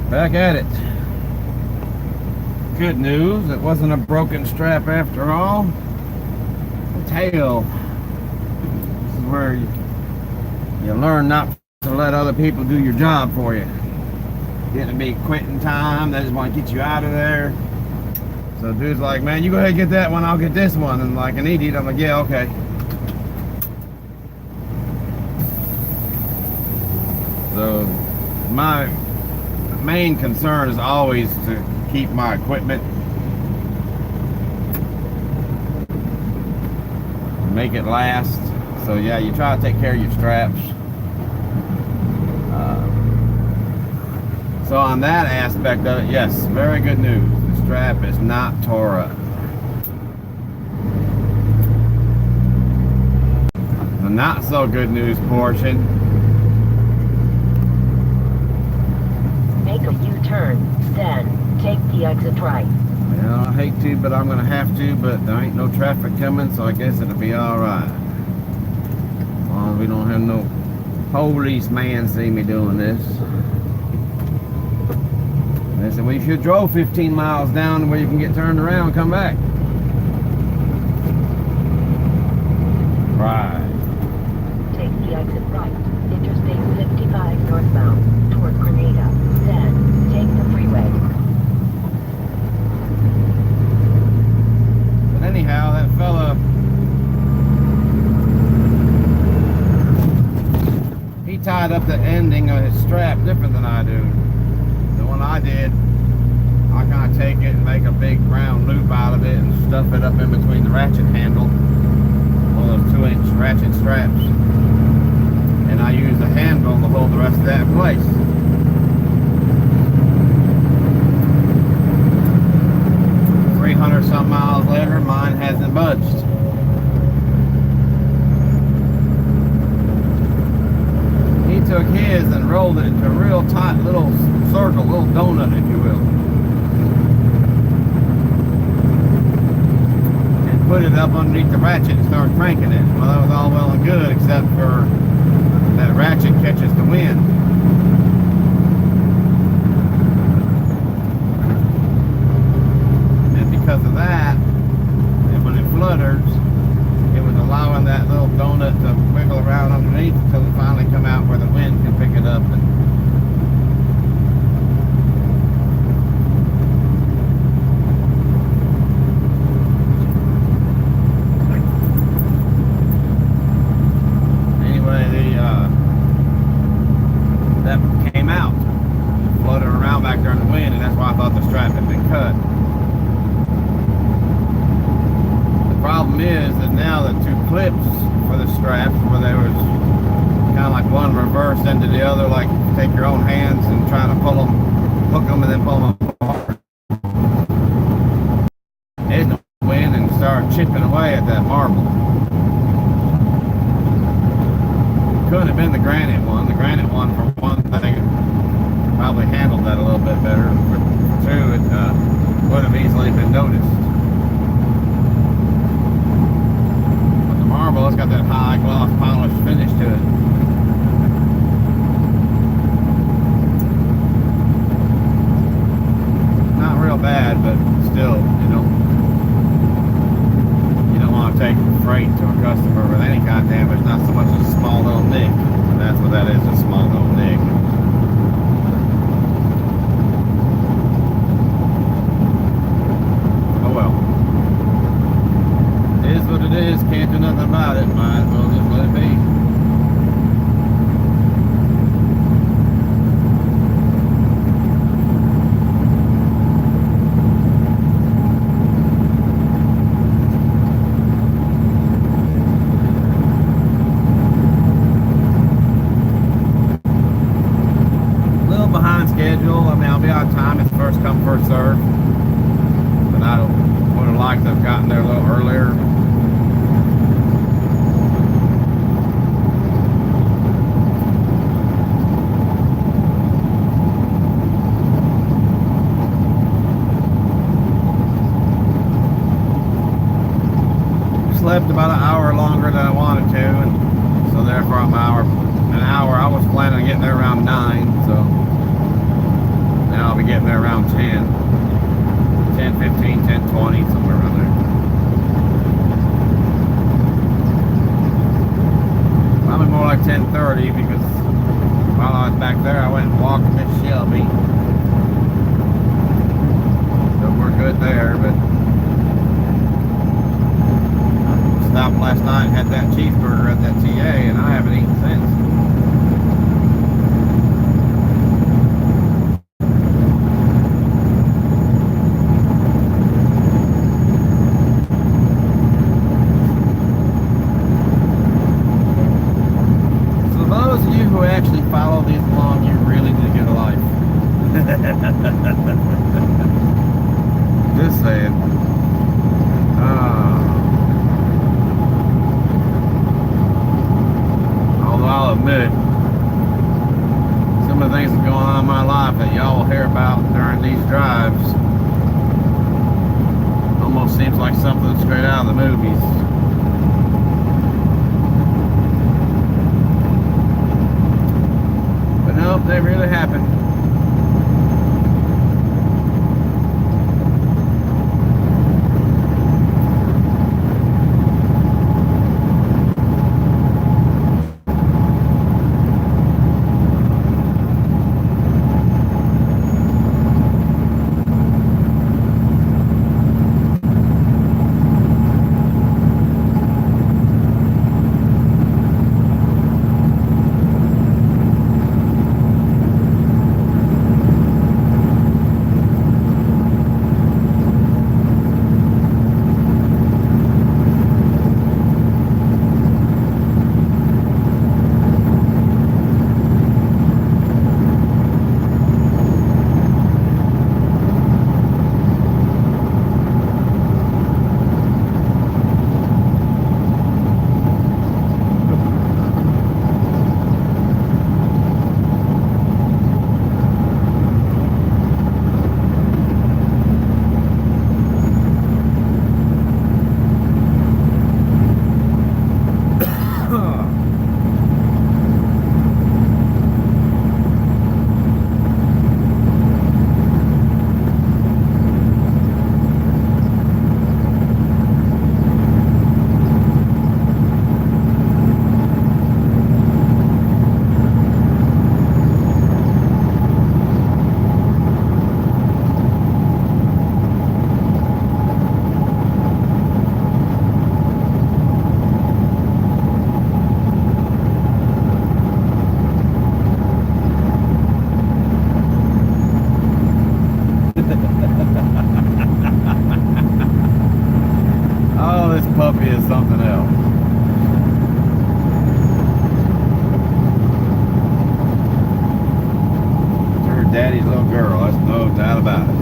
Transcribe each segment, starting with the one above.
Back at it. Good news, it wasn't a broken strap after all. The tail. This is where you learn not to let other people do your job for you. Getting to be quitting time, they just want to get you out of there. So dude's like, man, you go ahead and get that one, I'll get this one. And like an idiot, I'm like, yeah, okay. So my main concern is always to keep my equipment, make it last. So yeah, you try to take care of your straps. So on that aspect of it, yes, very good news. The strap is not tore up. The not so good news portion. Make a U-turn, then take the exit right. Well, I hate to, but I'm going to have to, but there ain't no traffic coming, so I guess it'll be alright. As long as we don't have no policeman see me doing this. They said, well, you should drove 15 miles down where you can get turned around and come back. Right. Take the exit right, Interstate 55 northbound, toward Grenada. Then, take the freeway. But anyhow, that fella, he tied up the ending of his strap different than I do. The one I did, I kind of take it and make a big round loop out of it and stuff it up in between the ratchet handle, one of those 2-inch ratchet straps. And I use the handle to hold the rest of that in place. Some miles later, mine hasn't budged. He took his and rolled it into a real tight little circle, little donut, if you will, and put it up underneath the ratchet and started cranking it. Well, that was all well and good, except for that ratchet catches the wind. Because of that, and when it flutters, it was allowing that little donut to wiggle around underneath until it finally come out where the wind can pick it up. And anyway, that came out, floating around back there in the wind, and that's why I thought the strap had been cut. Problem is that now the two clips for the straps, where there was kind of like one reversed into the other, like take your own hands and try to pull them, hook them and then pull them apart. It went in and started chipping away at that marble. Couldn't have been the granite one. The granite one, for one thing, probably handled that a little bit better. For two, it would have easily been noticed. Marble, it's got that high gloss polished finish to it. Not real bad, but still, you don't want to take freight to a customer with any kind of damage, not so much as a small little nick. That's what that is, a small little nick. Oh well. It is what it is, can't do nothing about it, might as well just let it be. A little behind schedule. I mean, I'll be on time. It's first come, first serve. But I would have liked to have gotten there a little earlier. Slept about an hour longer than I wanted to, and so therefore an hour. I was planning on getting there around 9, so now getting there around 10, 10:15, 10:20, somewhere around there. Probably more like 10:30 because while I was back there, I went and walked Miss Shelby. So we're good there, but stopped last night and had that cheeseburger at that TA, and I haven't eaten since. So those of you who actually follow these along, you really need to get a life. Just saying. I'll admit, some of the things that go on in my life that y'all will hear about during these drives almost seems like something straight out of the movies. But nope, they really happen. Oh, this puppy is something else. It's her daddy's little girl, that's no doubt about it.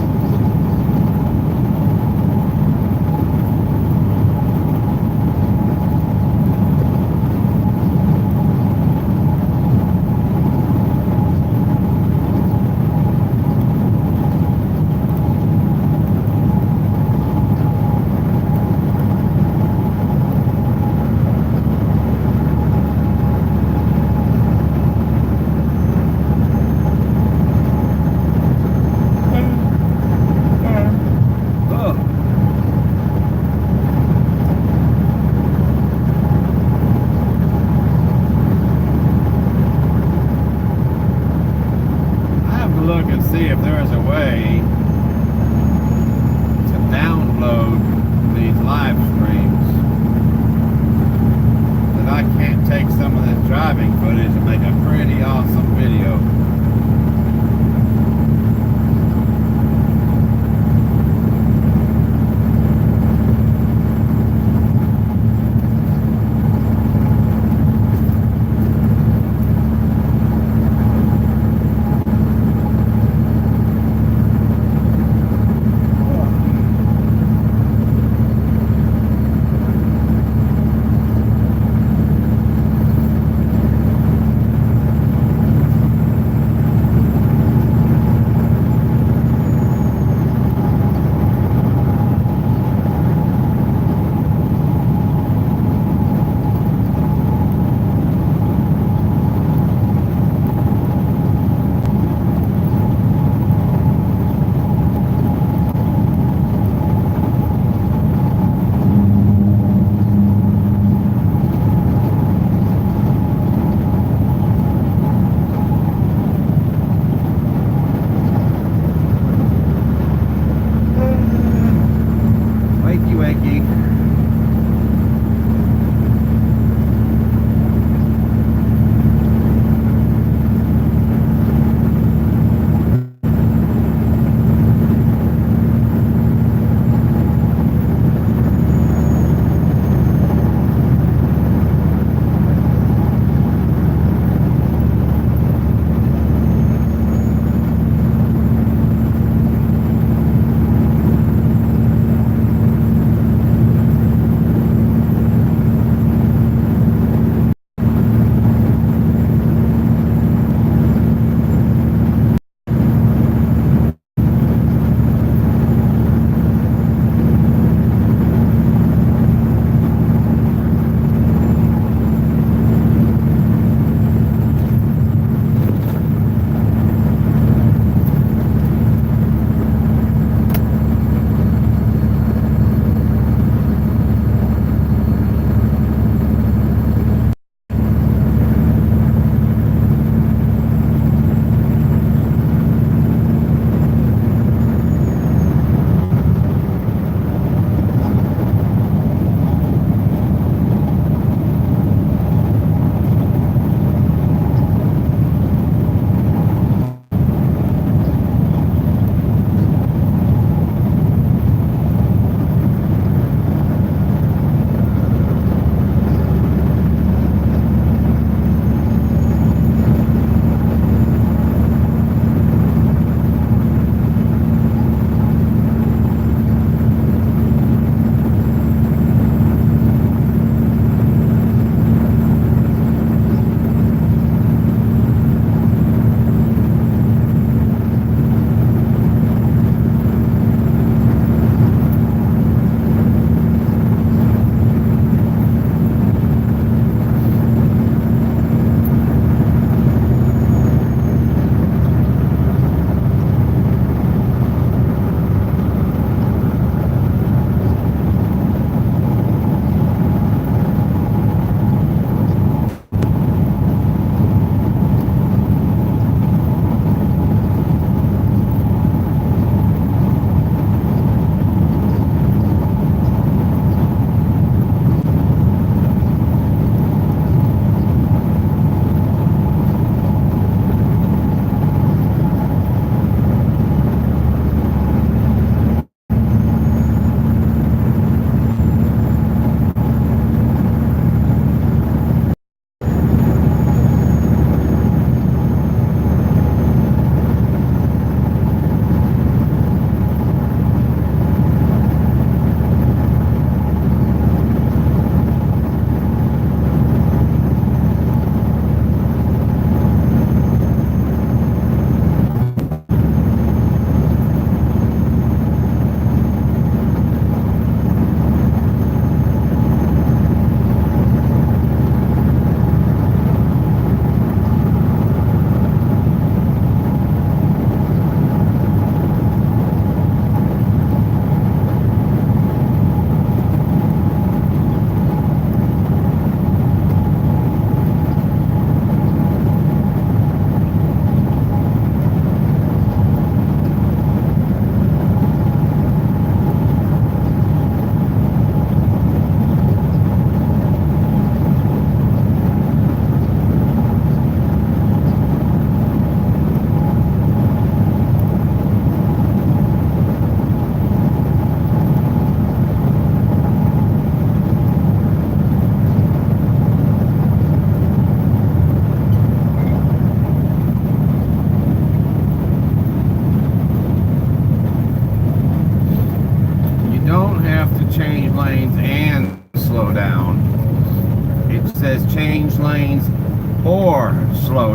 Look and see if there is a way to download these live streams that I can't take some of this driving footage and make a pretty awesome video.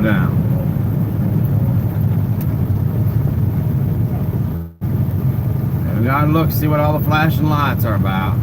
down. And we gotta look, see what all the flashing lights are about.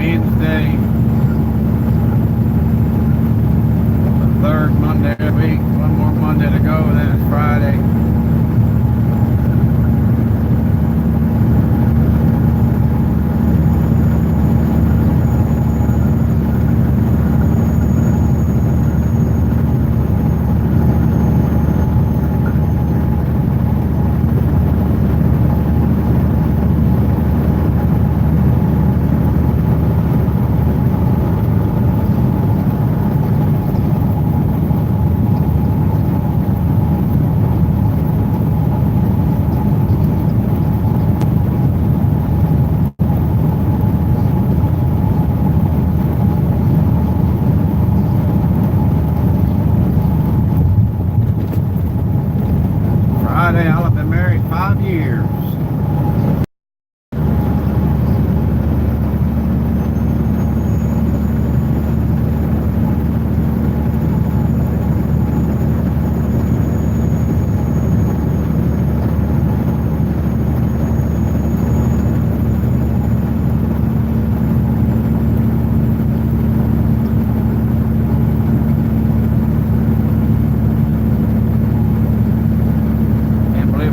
Wednesday, the third Monday of the week. One more Monday to go, and then it's Friday. Friday, I'll have been married 5 years.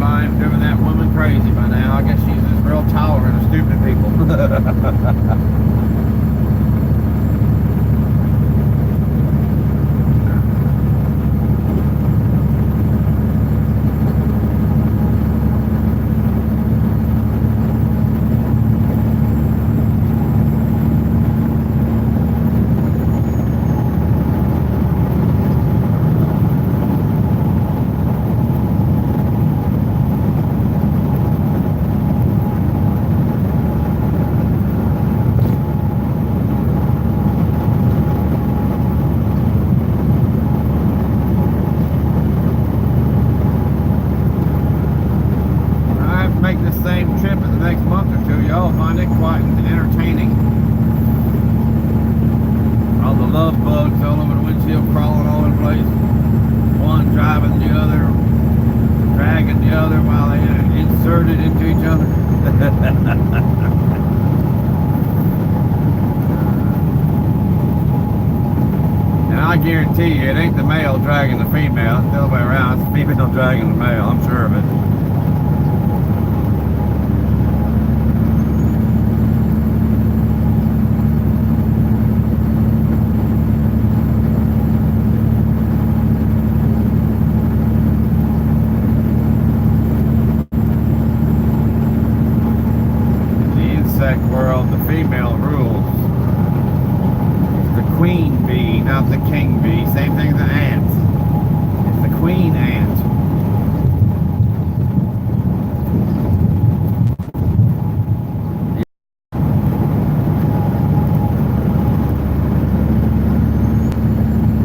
I'm doing that woman crazy by now. I guess she's just real tolerant of stupid people. Make this same trip in the next month or two, y'all find it quite entertaining. All the love bugs all over the windshield, crawling all over the place. One driving the other, dragging the other while they inserted into each other. And I guarantee you, it ain't the male dragging the female. It's the other way around. It's the female dragging the male. I'm sure of it. World, the female rules. It's the queen bee, not the king bee. Same thing as the ants. It's the queen ant.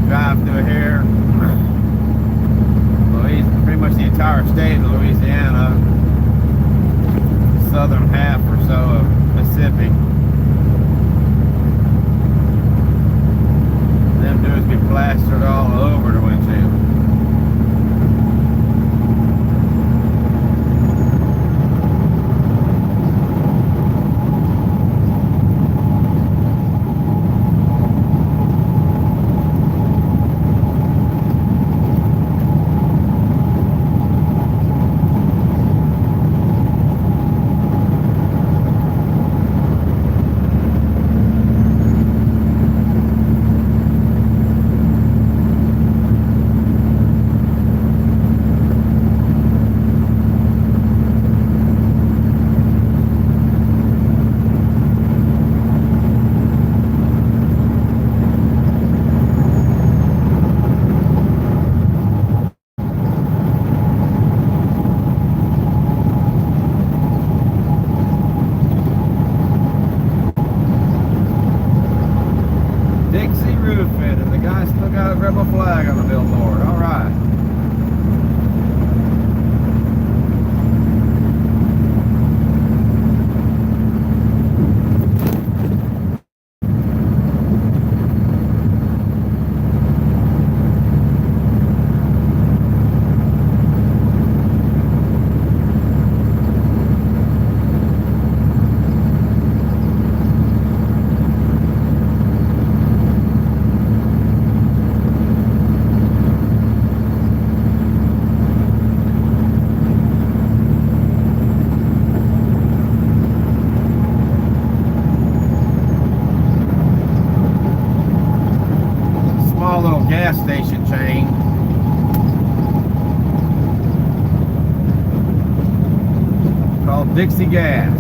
Drive through here. Pretty much the entire state of Louisiana. Southern half or so of Mississippi. Them dudes be plastered all over the windshield. And the guy still got a rebel flag on the billboard. All right. gas station chain. Called Dixie Gas.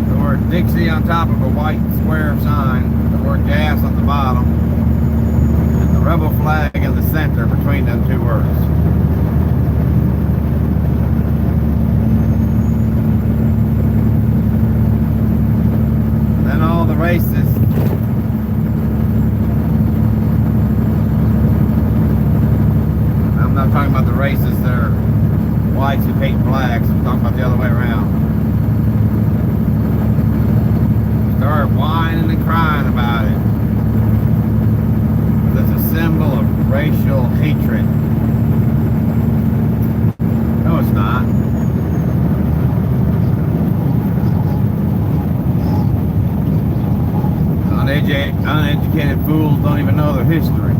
The word Dixie on top of a white square sign, the word gas on the bottom, and the rebel flag in the center between them two words. Then all the racists I'm not talking about the racists that are whites who hate blacks. I'm talking about the other way around. Start whining and crying about it. That's a symbol of racial hatred. No, it's not. Uneducated fools don't even know their history.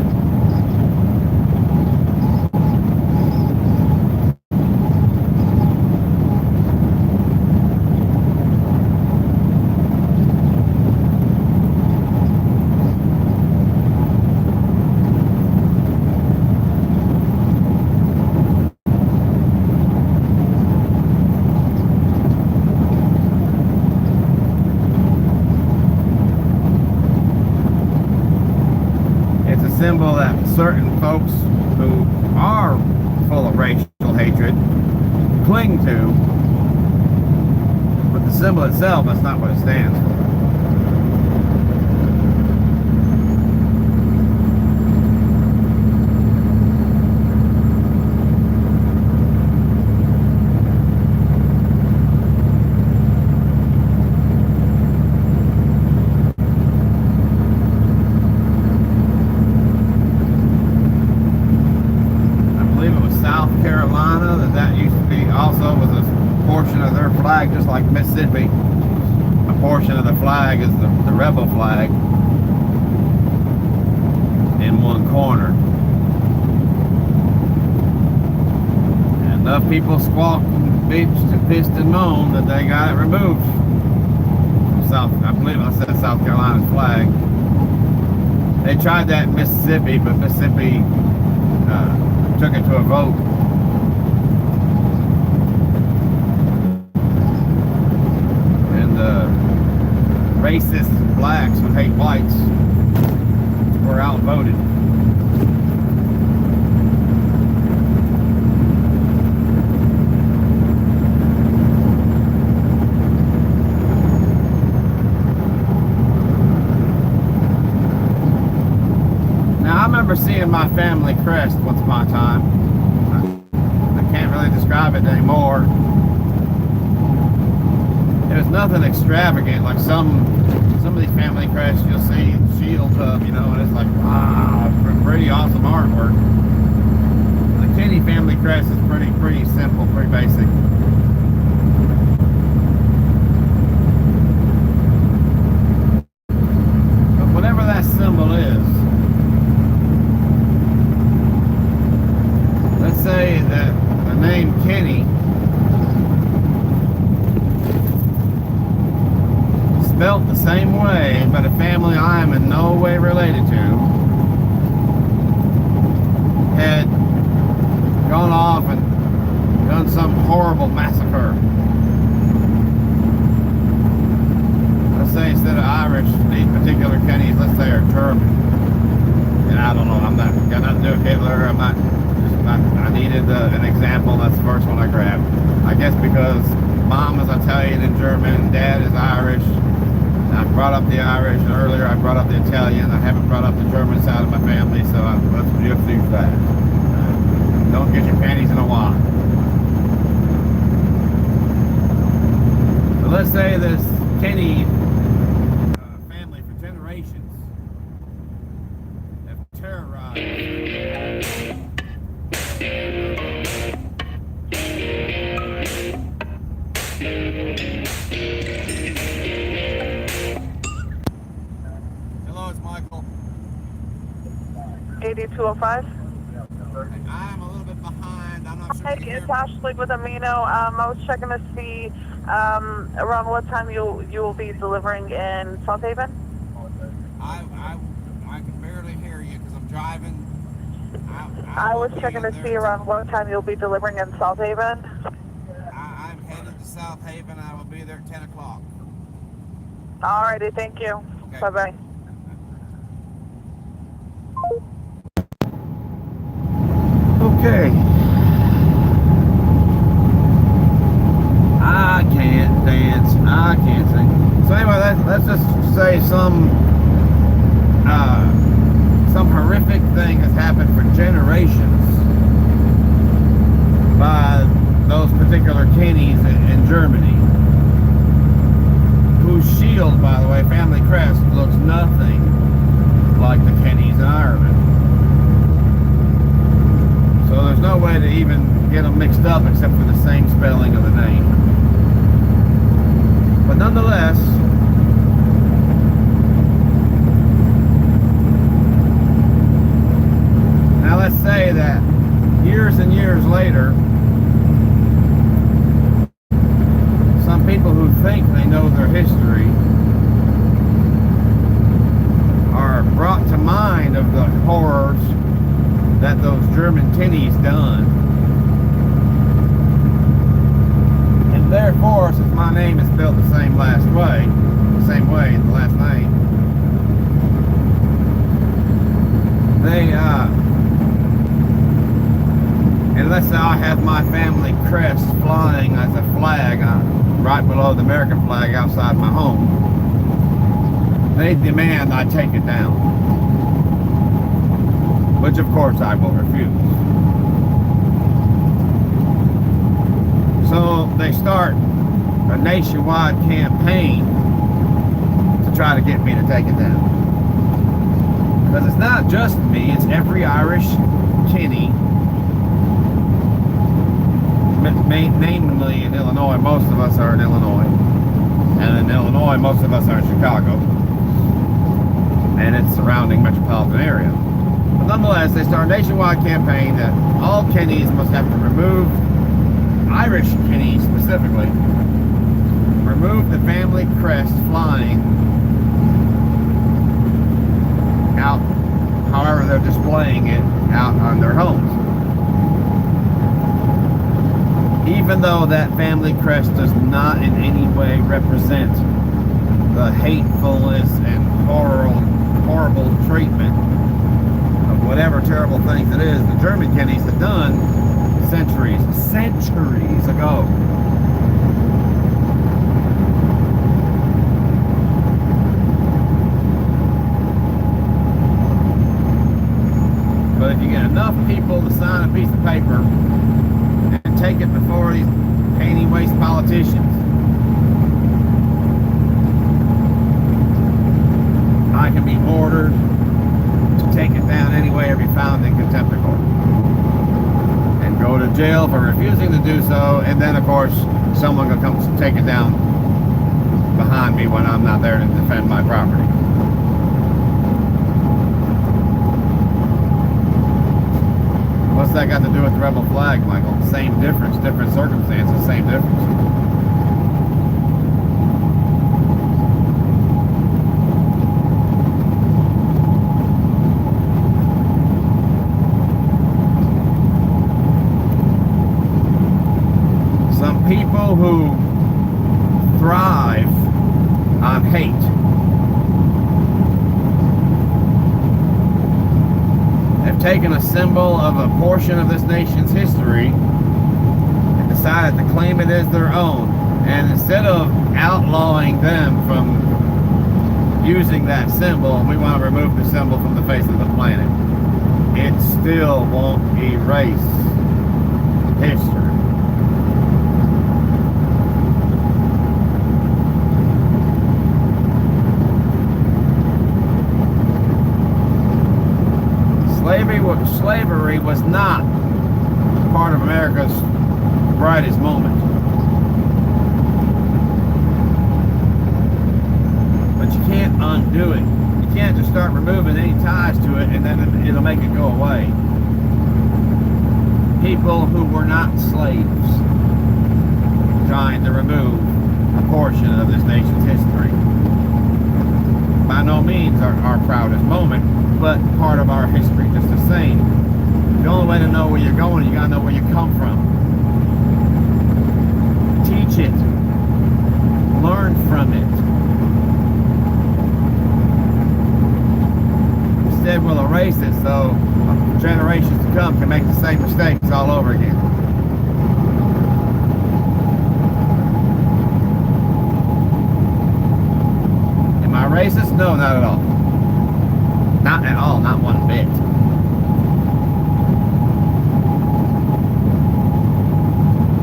Symbol that certain folks who are full of racial hatred cling to, but the symbol itself, that's not what it stands for. Just like Mississippi, a portion of the flag is the rebel flag in one corner. And enough people squawked and bitched and pissed and moaned that they got it removed from I believe I said South Carolina's flag. They tried that in Mississippi, but Mississippi took it to a vote. Racist blacks who hate whites were outvoted. Now I remember seeing my family crest once upon a time. I can't really describe it anymore. There's nothing extravagant like some of these family crests you'll see shields up, you know, and it's like, wow, pretty awesome artwork. The Kenny family crest is pretty simple, pretty basic. But whatever that symbol is, let's say that the name Kenny spelt the same way, but a family I am in no way related to had gone off and done some horrible massacre. Let's say instead of Irish, these particular Kennys, let's say are German. And I don't know, got nothing to do with Hitler. I needed an example. That's the first one I grabbed. I guess because mom is Italian and German, dad is Irish. I brought up the Irish, and earlier I brought up the Italian. I haven't brought up the German side of my family, so let's just do that. Don't get your panties in a wad. So let's say this Kenny family for generations have terrorized. Hello, it's Michael. 8205. I'm a little bit behind. I'm not sure. Hey, it's Ashley with Amino. I was checking to see Around what time you will be delivering in South Haven? I can barely hear you because I'm driving. I was checking to see around what time you'll be delivering in South Haven. I'm headed to South Haven. I will be there at 10 o'clock. Alrighty, thank you. Okay. Bye-bye. Okay. I can't dance. I can't sing. So anyway, let's just say some horrific thing has happened for generations by those particular Kennys in Germany, whose shield, by the way, family crest, looks nothing like the Kennys in Ireland. So there's no way to even get them mixed up except for the same spelling of the name. But nonetheless, now let's say that years and years later, some people who think they know their history are brought to mind of the horrors that those German tinnies done. And therefore, since my name is spelled the same way, the last name, they, and let's say I have my family crest flying as a flag right below the American flag outside my home, they demand I take it down, which of course I will refuse. So they start a nationwide campaign to try to get me to take it down. Because it's not just me, it's every Irish Kenny, namely in Illinois. Most of us are in Illinois. And in Illinois, most of us are in Chicago and its surrounding metropolitan area. But nonetheless, they start a nationwide campaign that all Kennys must have to remove, Irish Kennys specifically, remove the family crest flying out, however they're displaying it, out on their homes. Even though that family crest does not in any way represent the hatefulness and horrible treatment of whatever terrible things it is the German Kennys had done centuries ago. But if you get enough people to sign a piece of paper and take it before these painty waste politicians, I can be ordered to take it down anyway or be found in contempt of court and go to jail for refusing to do so, and then of course someone will come take it down behind me when I'm not there to defend my property. What's that got to do with the rebel flag, Michael? Same difference, different circumstances, same difference. Some people who thrive on hate have taken a symbol of a portion of this nation's history and decided to claim it as their own. And instead of outlawing them from using that symbol, we want to remove the symbol from the face of the planet. It still won't erase history. Slavery was not part of America's brightest moment. But you can't undo it. You can't just start removing any ties to it and then it'll make it go away. People who were not slaves trying to remove a portion of this nation's history. By no means our proudest moment, but part of our history just the same. The only way to know where you're going, you gotta know where you come from. Teach it. Learn from it. Instead, we'll erase it so generations to come can make the same mistakes all over again. Am I racist? No, not at all. Not at all, not one bit.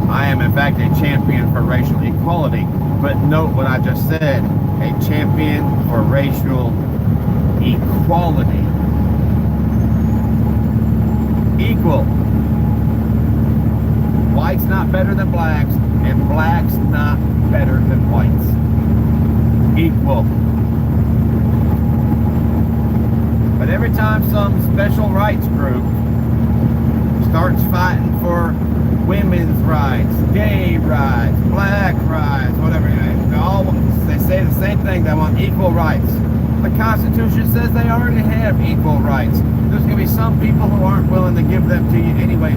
I am in fact a champion for racial equality, but note what I just said, a champion for racial equality. Equal. Whites not better than blacks, and blacks not better than whites. Equal. But every time some special rights group starts fighting for women's rights, gay rights, black rights, whatever, they say the same thing, they want equal rights. The Constitution says they already have equal rights. There's going to be some people who aren't willing to give them to you anyway.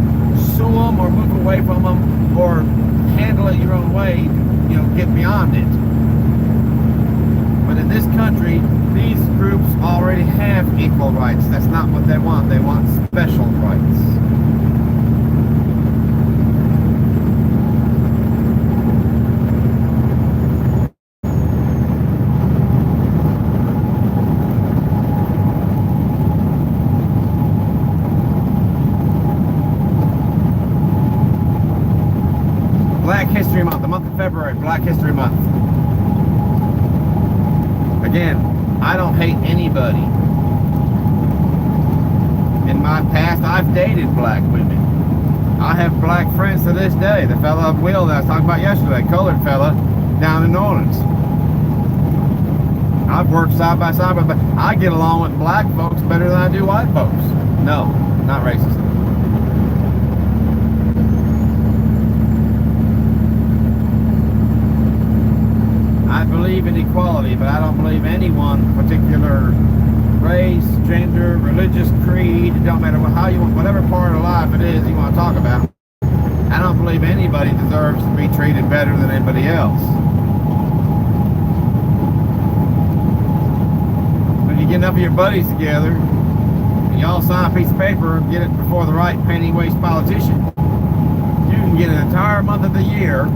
Sue them or move away from them or handle it your own way, get beyond it. But in this country, these groups already have equal rights. That's not what they want. They want special rights. Black History Month, the month of February, Black History Month. Again, I don't hate anybody. In my past, I've dated black women. I have black friends to this day. The fella up Will that I was talking about yesterday, colored fella down in New Orleans. I've worked side by side, but I get along with black folks better than I do white folks. No, not racist. I believe in equality, but I don't believe any one particular race, gender, religious creed, it don't matter how you want, whatever part of life it is you want to talk about. I don't believe anybody deserves to be treated better than anybody else. When you get enough of your buddies together, and y'all sign a piece of paper and get it before the right penny-waste politician, you can get an entire month of the year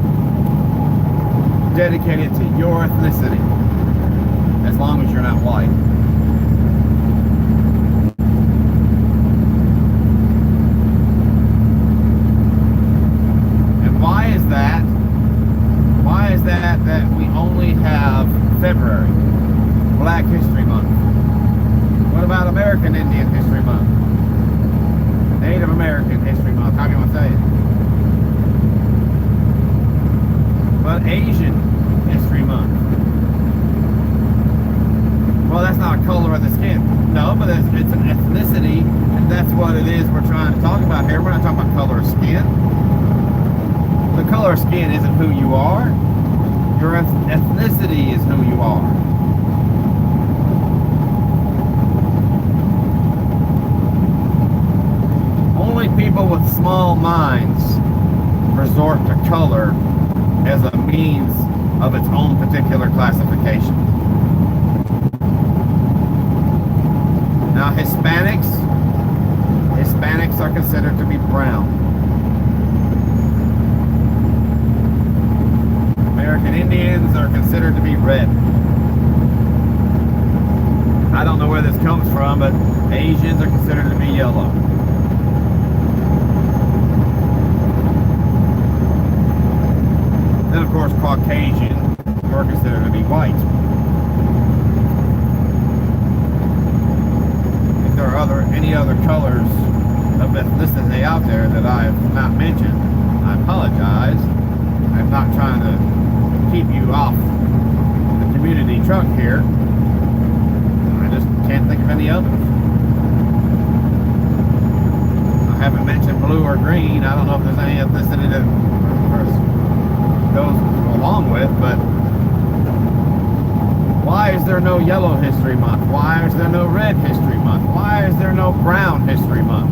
dedicated to your ethnicity, as long as you're not white. And why is that? Why is that we only have February, Black History Month? What about American Indian History Month? Native American History Month, how do you want to say it? But Asian History Month. Well, that's not a color of the skin. No, but it's an ethnicity, and that's what it is we're trying to talk about here. We're not talking about color of skin. The color of skin isn't who you are. Your ethnicity is who you are. Only people with small minds resort to color as a means of its own particular classification. Now Hispanics are considered to be brown. American Indians are considered to be red. I don't know where this comes from, but Asians are considered to be yellow. Then, of course, Caucasian are considered to be white. If there are any other colors of ethnicity out there that I have not mentioned, I apologize. I'm not trying to keep you off the community truck here. I just can't think of any others. I haven't mentioned blue or green. I don't know if there's any ethnicity that goes but why is there no Yellow History Month? Why is there no Red History Month? Why is there no Brown History Month?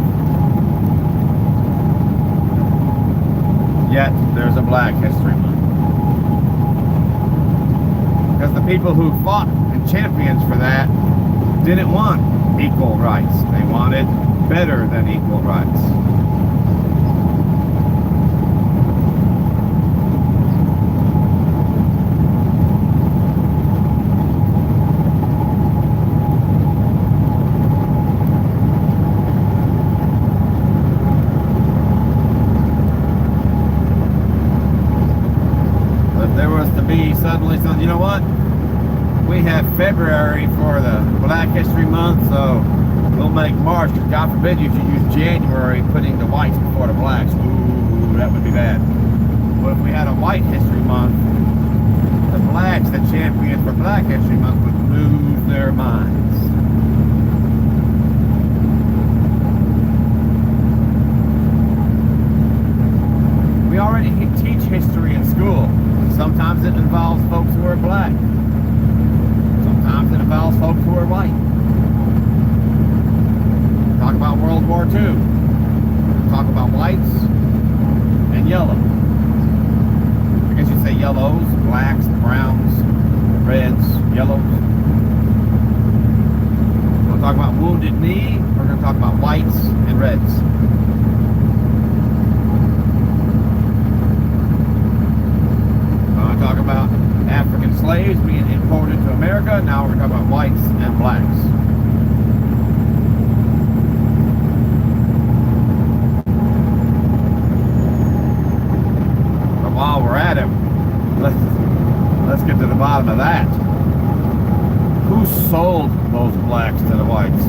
Yet there's a Black History Month. Because the people who fought and champions for that didn't want equal rights. They wanted better than equal rights. Suddenly, you know what? We have February for the Black History Month, so we'll make March. Because God forbid you should use January, putting the whites before the blacks. Ooh, that would be bad. But if we had a White History Month, the blacks that champion for Black History Month would lose their minds. We already teach history in school. Sometimes it involves folks who are black. Sometimes it involves folks who are white. Talk about World War II. Talk about whites and yellow. I guess you'd say yellows, blacks, browns, reds, yellows. We're going to talk about Wounded Knee. We're going to talk about whites and reds. Talk about African slaves being imported to America. Now we're talking about whites and blacks. But while we're at it, let's get to the bottom of that. Who sold those blacks to the whites?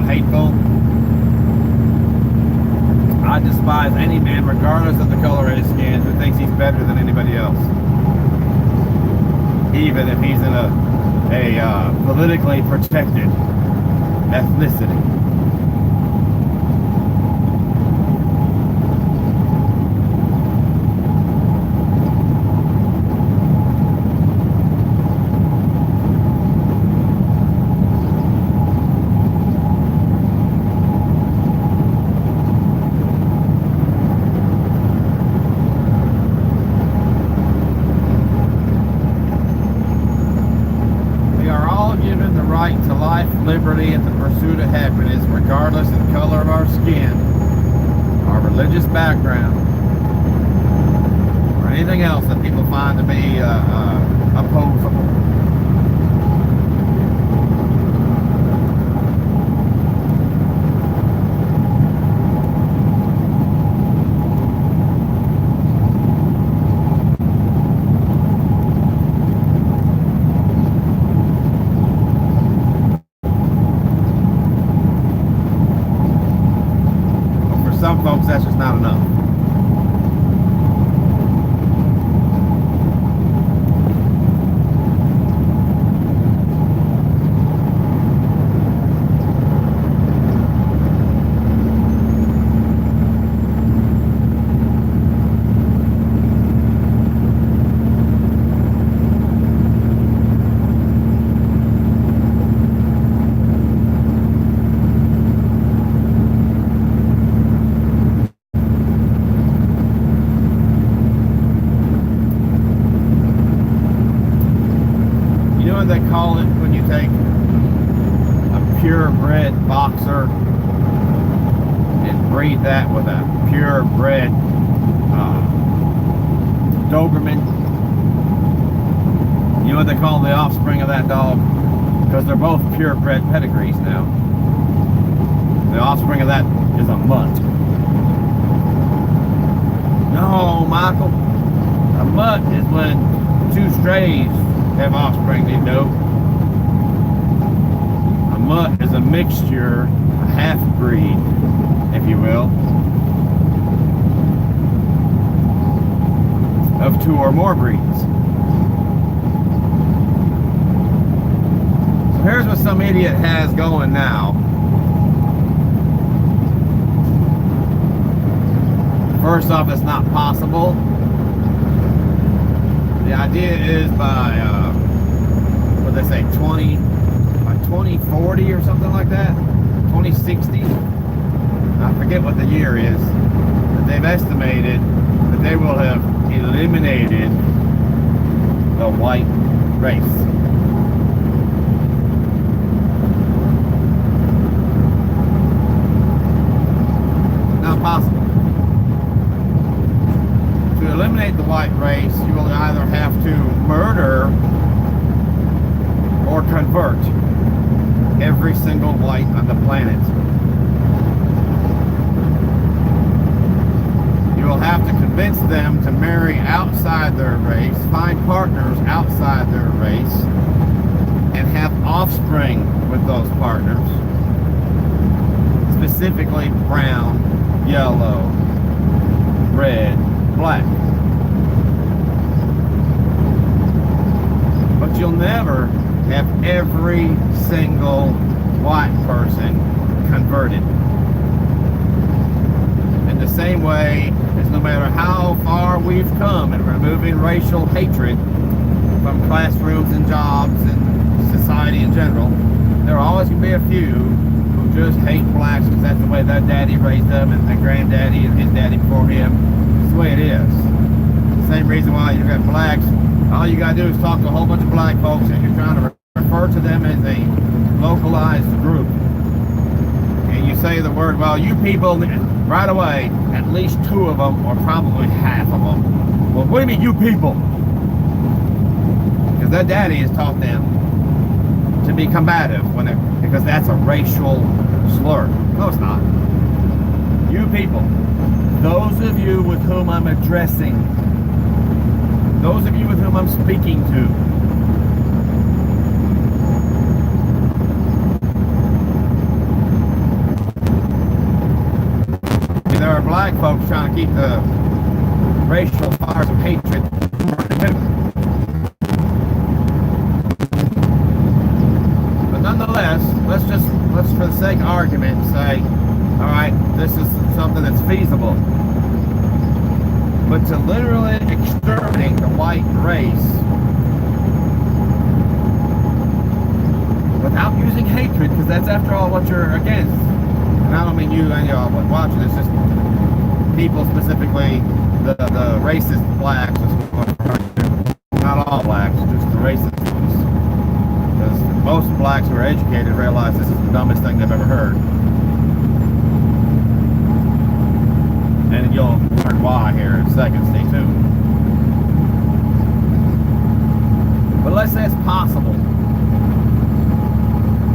Hateful. I despise any man, regardless of the color of his skin, who thinks he's better than anybody else, even if he's in a politically protected ethnicity. Liberty and the pursuit of happiness, regardless of the color of our skin, our religious background, or anything else that people find to be opposable. Some folks, that's just not enough. They call it when you take a purebred boxer and breed that with a purebred Doberman. You know what they call the offspring of that dog? Because they're both purebred pedigrees now. The offspring of that is a mutt. No, Michael. A mutt is when two strays have offspring, do you know? A mutt is a mixture, a half-breed, if you will, of two or more breeds. here's what some idiot has going now. First off, it's not possible. The idea is by, what they say, 2040 or something like that? 2060? I forget what the year is. But they've estimated that they will have eliminated the white race. Not possible. To eliminate the white race, you will either have to murder or convert every single white on the planet. You will have to convince them to marry outside their race, find partners outside their race, and have offspring with those partners. Specifically brown, yellow, red, black. But you'll never have every single white person converted. In the same way as no matter how far we've come in removing racial hatred from classrooms and jobs and society in general, there are always going to be a few who just hate blacks because that's the way their daddy raised them and their granddaddy and his daddy before him. It's the way it is. The same reason why you got blacks, all you got to do is talk to a whole bunch of black folks and you're trying to refer to them as a localized group. And you say the word, well, you people, right away, at least two of them, or probably half of them. Well, what do you mean, you people? Because their daddy has taught them to be combative because that's a racial slur. No, it's not. You people, those of you with whom I'm addressing, those of you with whom I'm speaking to, there are black folks trying to keep the racial fires of hatred burning. But nonetheless, let's for the sake of argument say, all right, this is something that's feasible. But to literally exterminate the white race without using hatred, because that's after all what you're against. And I don't mean you and y'all watching, it's just people, specifically the racist blacks, not all blacks, just the racist ones. Because most blacks who are educated realize this is the dumbest thing they've ever heard. And you'll learn why here in a second, stay tuned. But let's say it's possible.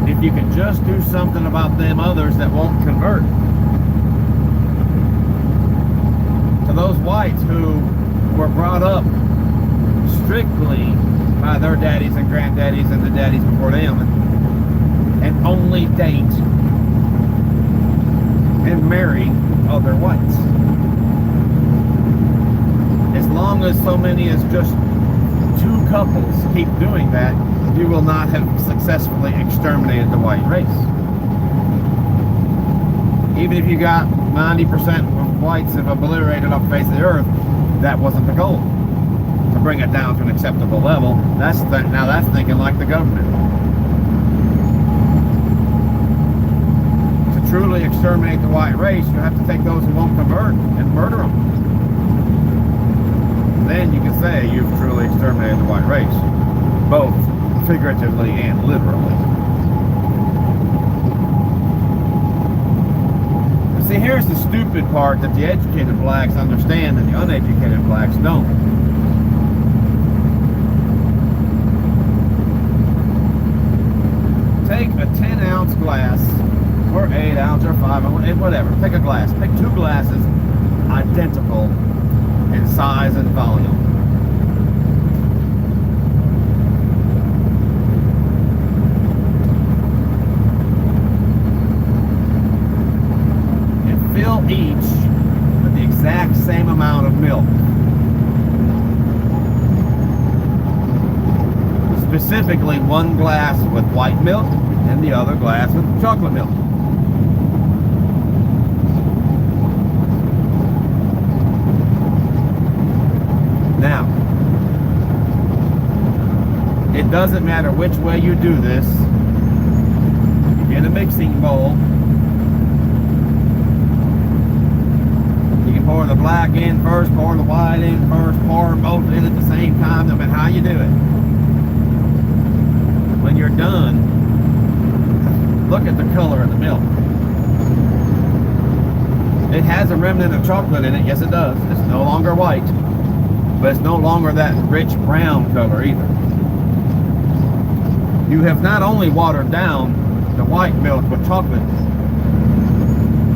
If you can just do something about them others that won't convert. To those whites who were brought up strictly by their daddies and granddaddies and the daddies before them and only date and marry other whites. As long as so many as just two couples keep doing that, you will not have successfully exterminated the white race. Even if you got 90% of whites have obliterated off the face of the earth, that wasn't the goal. To bring it down to an acceptable level, now that's thinking like the government. To truly exterminate the white race, you have to take those who won't convert and murder them. Then you can say you've truly exterminated the white race, both figuratively and literally. See, here's the stupid part that the educated blacks understand and the uneducated blacks don't. Take a 10-ounce glass, or 8 ounce, or 5 ounce, whatever. Pick a glass. Pick two glasses identical in size and volume. Fill each with the exact same amount of milk. specifically one glass with white milk and the other glass with chocolate milk. Now, it doesn't matter which way you do this. You get a mixing bowl. You can pour the black in first, pour the white in first, pour them both in at the same time, no matter how you do it. When you're done, look at the color of the milk. It has a remnant of chocolate in it, yes it does. It's no longer white, but it's no longer that rich brown color either. You have not only watered down the white milk with chocolate,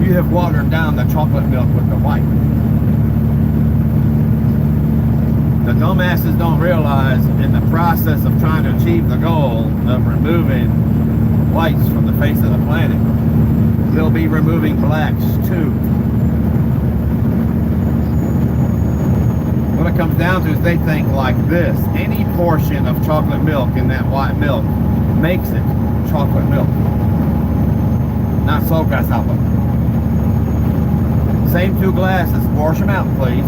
you have watered down the chocolate milk with the white. The dumbasses don't realize in the process of trying to achieve the goal of removing whites from the face of the planet, they'll be removing blacks too. What it comes down to is they think like this: any portion of chocolate milk in that white milk makes it chocolate milk. Not so, casapa. Same 2 glasses, wash them out please.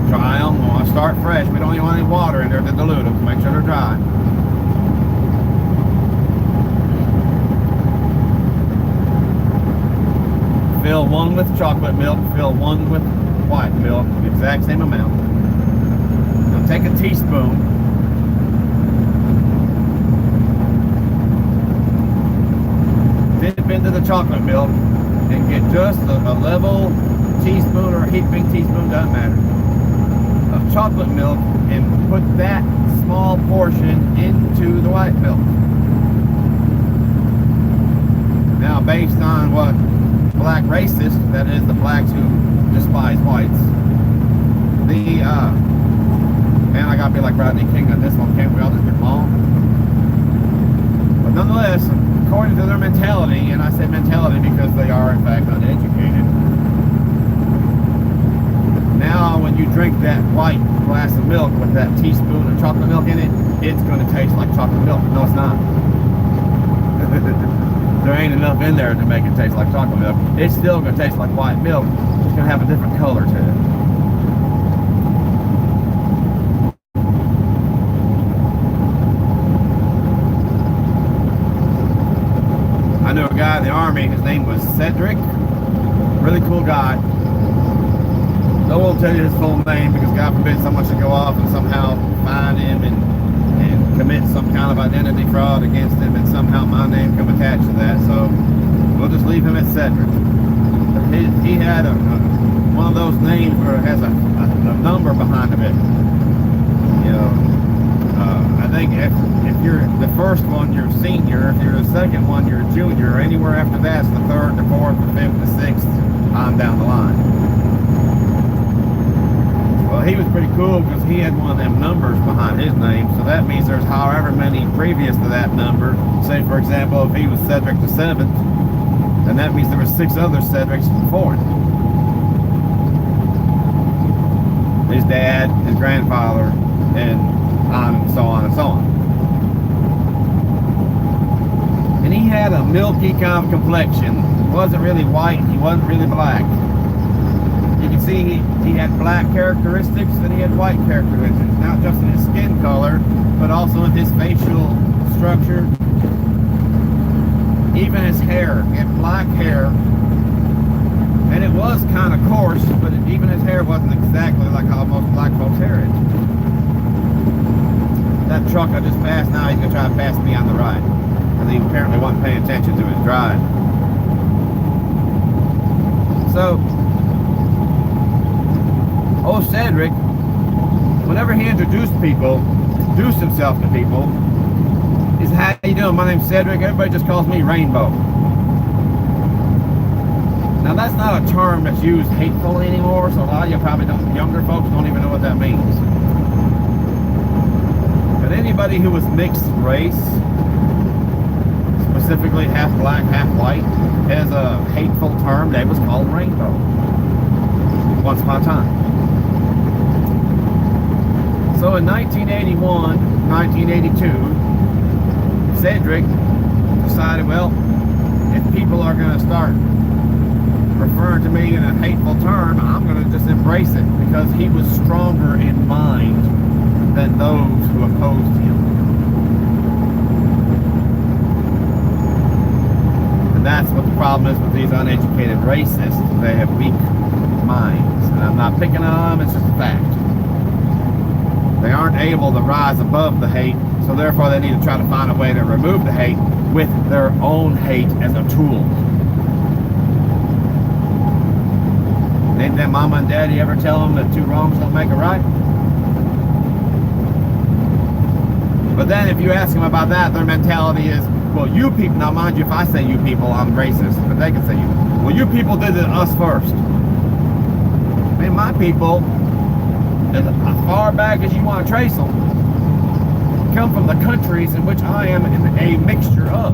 Dry them, we want to start fresh. We don't even want any water in there to dilute them, make sure they're dry. Fill one with chocolate milk, fill one with white milk, the exact same amount. Now take a teaspoon, dip into the chocolate milk, and get just a level teaspoon or a heaping teaspoon, doesn't matter, of chocolate milk, and put that small portion into the white milk. Now, based on what black racists, that is the blacks who despise whites, and I gotta be like Rodney King on this one, can't we all just get along? But nonetheless, according to their mentality, and I say mentality because they are in fact uneducated, now when you drink that white glass of milk with that teaspoon of chocolate milk in it, it's going to taste like chocolate milk. No, it's not. There ain't enough in there to make it taste like chocolate milk. It's still going to taste like white milk. It's going to have a different color to it. I knew a guy in the Army, his name was Cedric. Really cool guy. I won't tell you his full name because God forbid someone should go off and somehow find him and commit some kind of identity fraud against him, and somehow my name come attached to that. So we'll just leave him at Cedric. He had one of those names where it has a number behind it. You know, I think if you're the first one, you're senior. If you're the second one, you're junior. Anywhere after that's the third, the fourth, the fifth, the sixth, on down the line. Well, he was pretty cool because he had one of them numbers behind his name, so that means there's however many previous to that number. Say, for example, if he was Cedric the 7th, then that means there were 6 other Cedrics before him. His dad, his grandfather, and on and so on and so on. And he had a milky kind of complexion. He wasn't really white, he wasn't really black. You can see he had black characteristics and he had white characteristics, not just in his skin color, but also in his facial structure, even his hair. He had black hair, and it was kind of coarse, but even his hair wasn't exactly like how most black folks' hair is. That truck I just passed, now he's going to try to pass me on the right, because he apparently wasn't paying attention to his drive. So, old Cedric, whenever he introduced himself to people, he said, "How you doing? My name's Cedric. Everybody just calls me Rainbow." Now that's not a term that's used hatefully anymore, so a lot of you probably don't, younger folks don't even know what that means. But anybody who was mixed race, specifically half black, half white, has a hateful term that was called Rainbow once upon a time. So in 1981, 1982, Cedric decided, well, if people are going to start referring to me in a hateful term, I'm going to just embrace it, because he was stronger in mind than those who opposed him. And that's what the problem is with these uneducated racists. They have weak minds. And I'm not picking on them, it's just a fact. They aren't able to rise above the hate, so therefore they need to try to find a way to remove the hate with their own hate as a tool. Didn't their mama and daddy ever tell them that two wrongs don't make a right? But then if you ask them about that, their mentality is, well, you people, now mind you, if I say you people, I'm racist, but they can say you, well, you people did it to us first. I mean, my people, as far back as you want to trace them, come from the countries in which I am in a mixture of.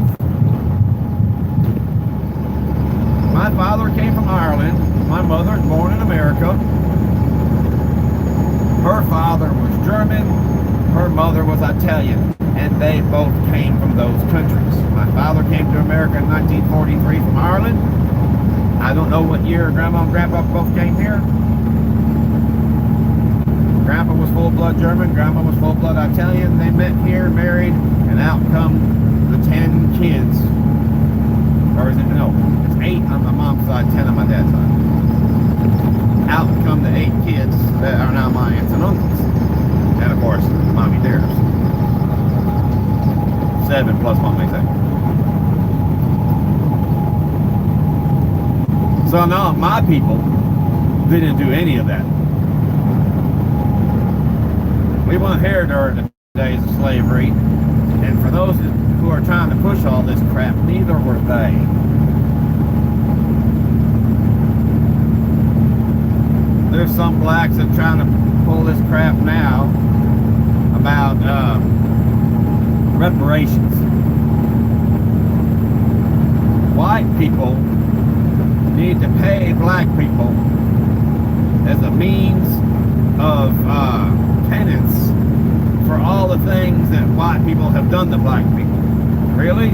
My father came from Ireland. My mother was born in America. Her father was German. Her mother was Italian. And they both came from those countries. My father came to America in 1943 from Ireland. I don't know what year Grandma and Grandpa both came here. Grandpa was full-blood German, Grandma was full-blood Italian. They met here, married, and out come the 10 kids. Or is it, no, it's 8 on my mom's side, 10 on my dad's side. Out come the 8 kids that are now my aunts and uncles. And of course, mommy theirs. 7 plus 1 makes 8. So no, my people didn't do any of that. We weren't here during the days of slavery, and for those who are trying to push all this crap, neither were they. There's some blacks that are trying to pull this crap now about reparations. White people need to pay black people as a means of penance for all the things that white people have done to black people. Really?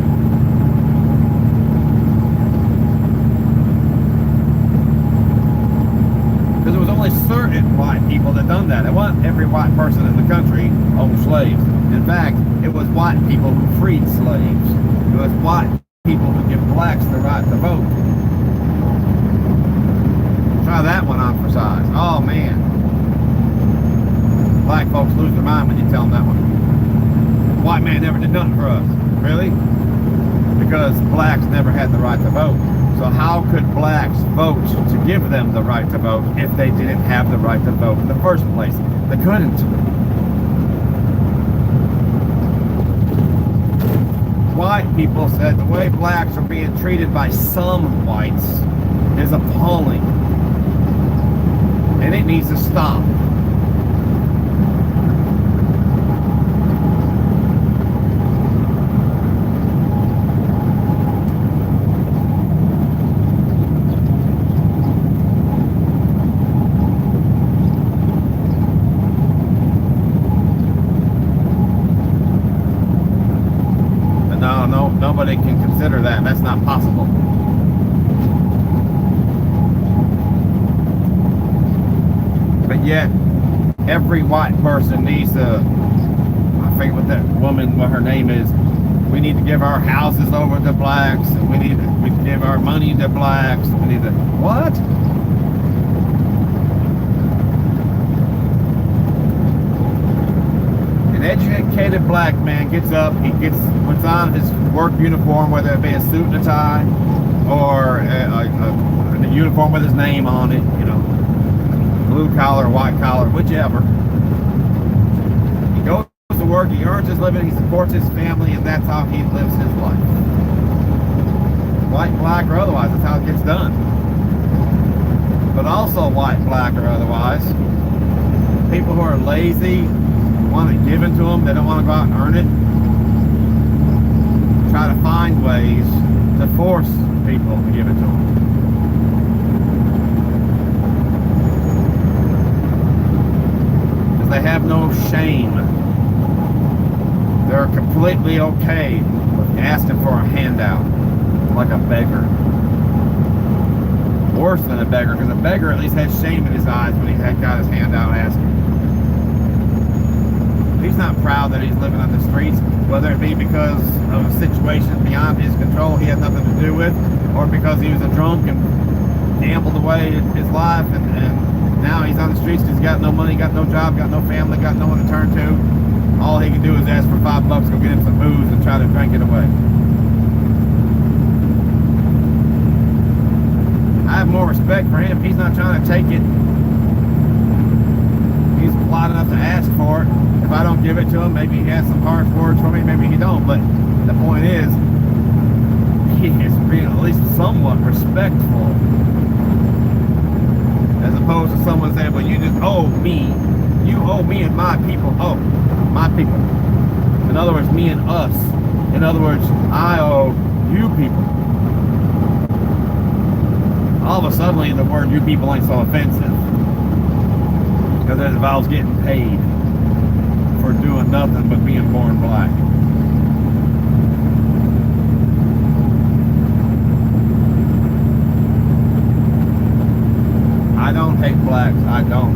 Because it was only certain white people that done that. It wasn't every white person in the country owned slaves. In fact, it was white people who freed slaves. It was white people who give blacks the right to vote. Try that one on for size. Oh man. Black folks lose their mind when you tell them that one. White man never did nothing for us. Really? Because blacks never had the right to vote. So how could blacks vote to give them the right to vote if they didn't have the right to vote in the first place? They couldn't. White people said the way blacks are being treated by some whites is appalling. And it needs to stop. Nobody can consider that. That's not possible. But yet, every white person needs to, I forget what that woman, what her name is, we need to give our houses over to blacks, and we need to give our money to blacks, we need to, what? An educated black man gets up, he puts on his work uniform, whether it be a suit and a tie, or a uniform with his name on it, you know, blue collar, white collar, whichever. He goes to work, he earns his living, he supports his family, and that's how he lives his life. White, black, or otherwise, that's how it gets done. But also white, black, or otherwise, people who are lazy, want it given to them, they don't want to go out and earn it, try to find ways to force people to give it to them. Because they have no shame. They're completely okay with asking for a handout, like a beggar. Worse than a beggar, because a beggar at least has shame in his eyes when he had got his handout asking. He's not proud that he's living on the streets, whether it be because of a situation beyond his control he had nothing to do with, or because he was a drunk and gambled away his life, and now he's on the streets because he's got no money, got no job, got no family, got no one to turn to. All he can do is ask for $5, go get him some booze and try to drink it away. I have more respect for him. He's not trying to take it. He's polite enough to ask for it. If I don't give it to him, maybe he has some harsh words for me, maybe he don't. But the point is, he is being at least somewhat respectful. As opposed to someone saying, well, you just owe me. You owe me and my people. Oh, my people. In other words, me and us. In other words, I owe you people. All of a sudden, the word you people ain't so offensive. Because it involves getting paid for doing nothing but being born black. I don't hate blacks. I don't.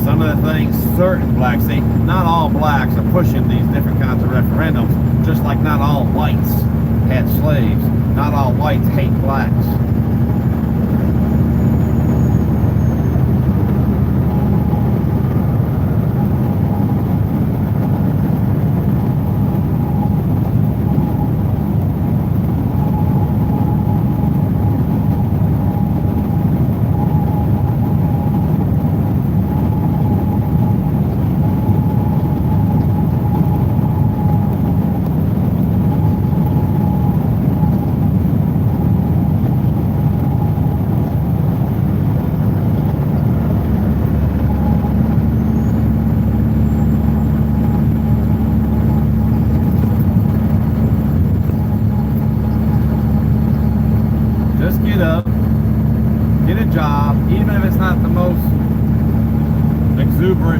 Some of the things certain blacks, see, not all blacks are pushing these different kinds of referendums, just like not all whites had slaves. Not all whites hate blacks.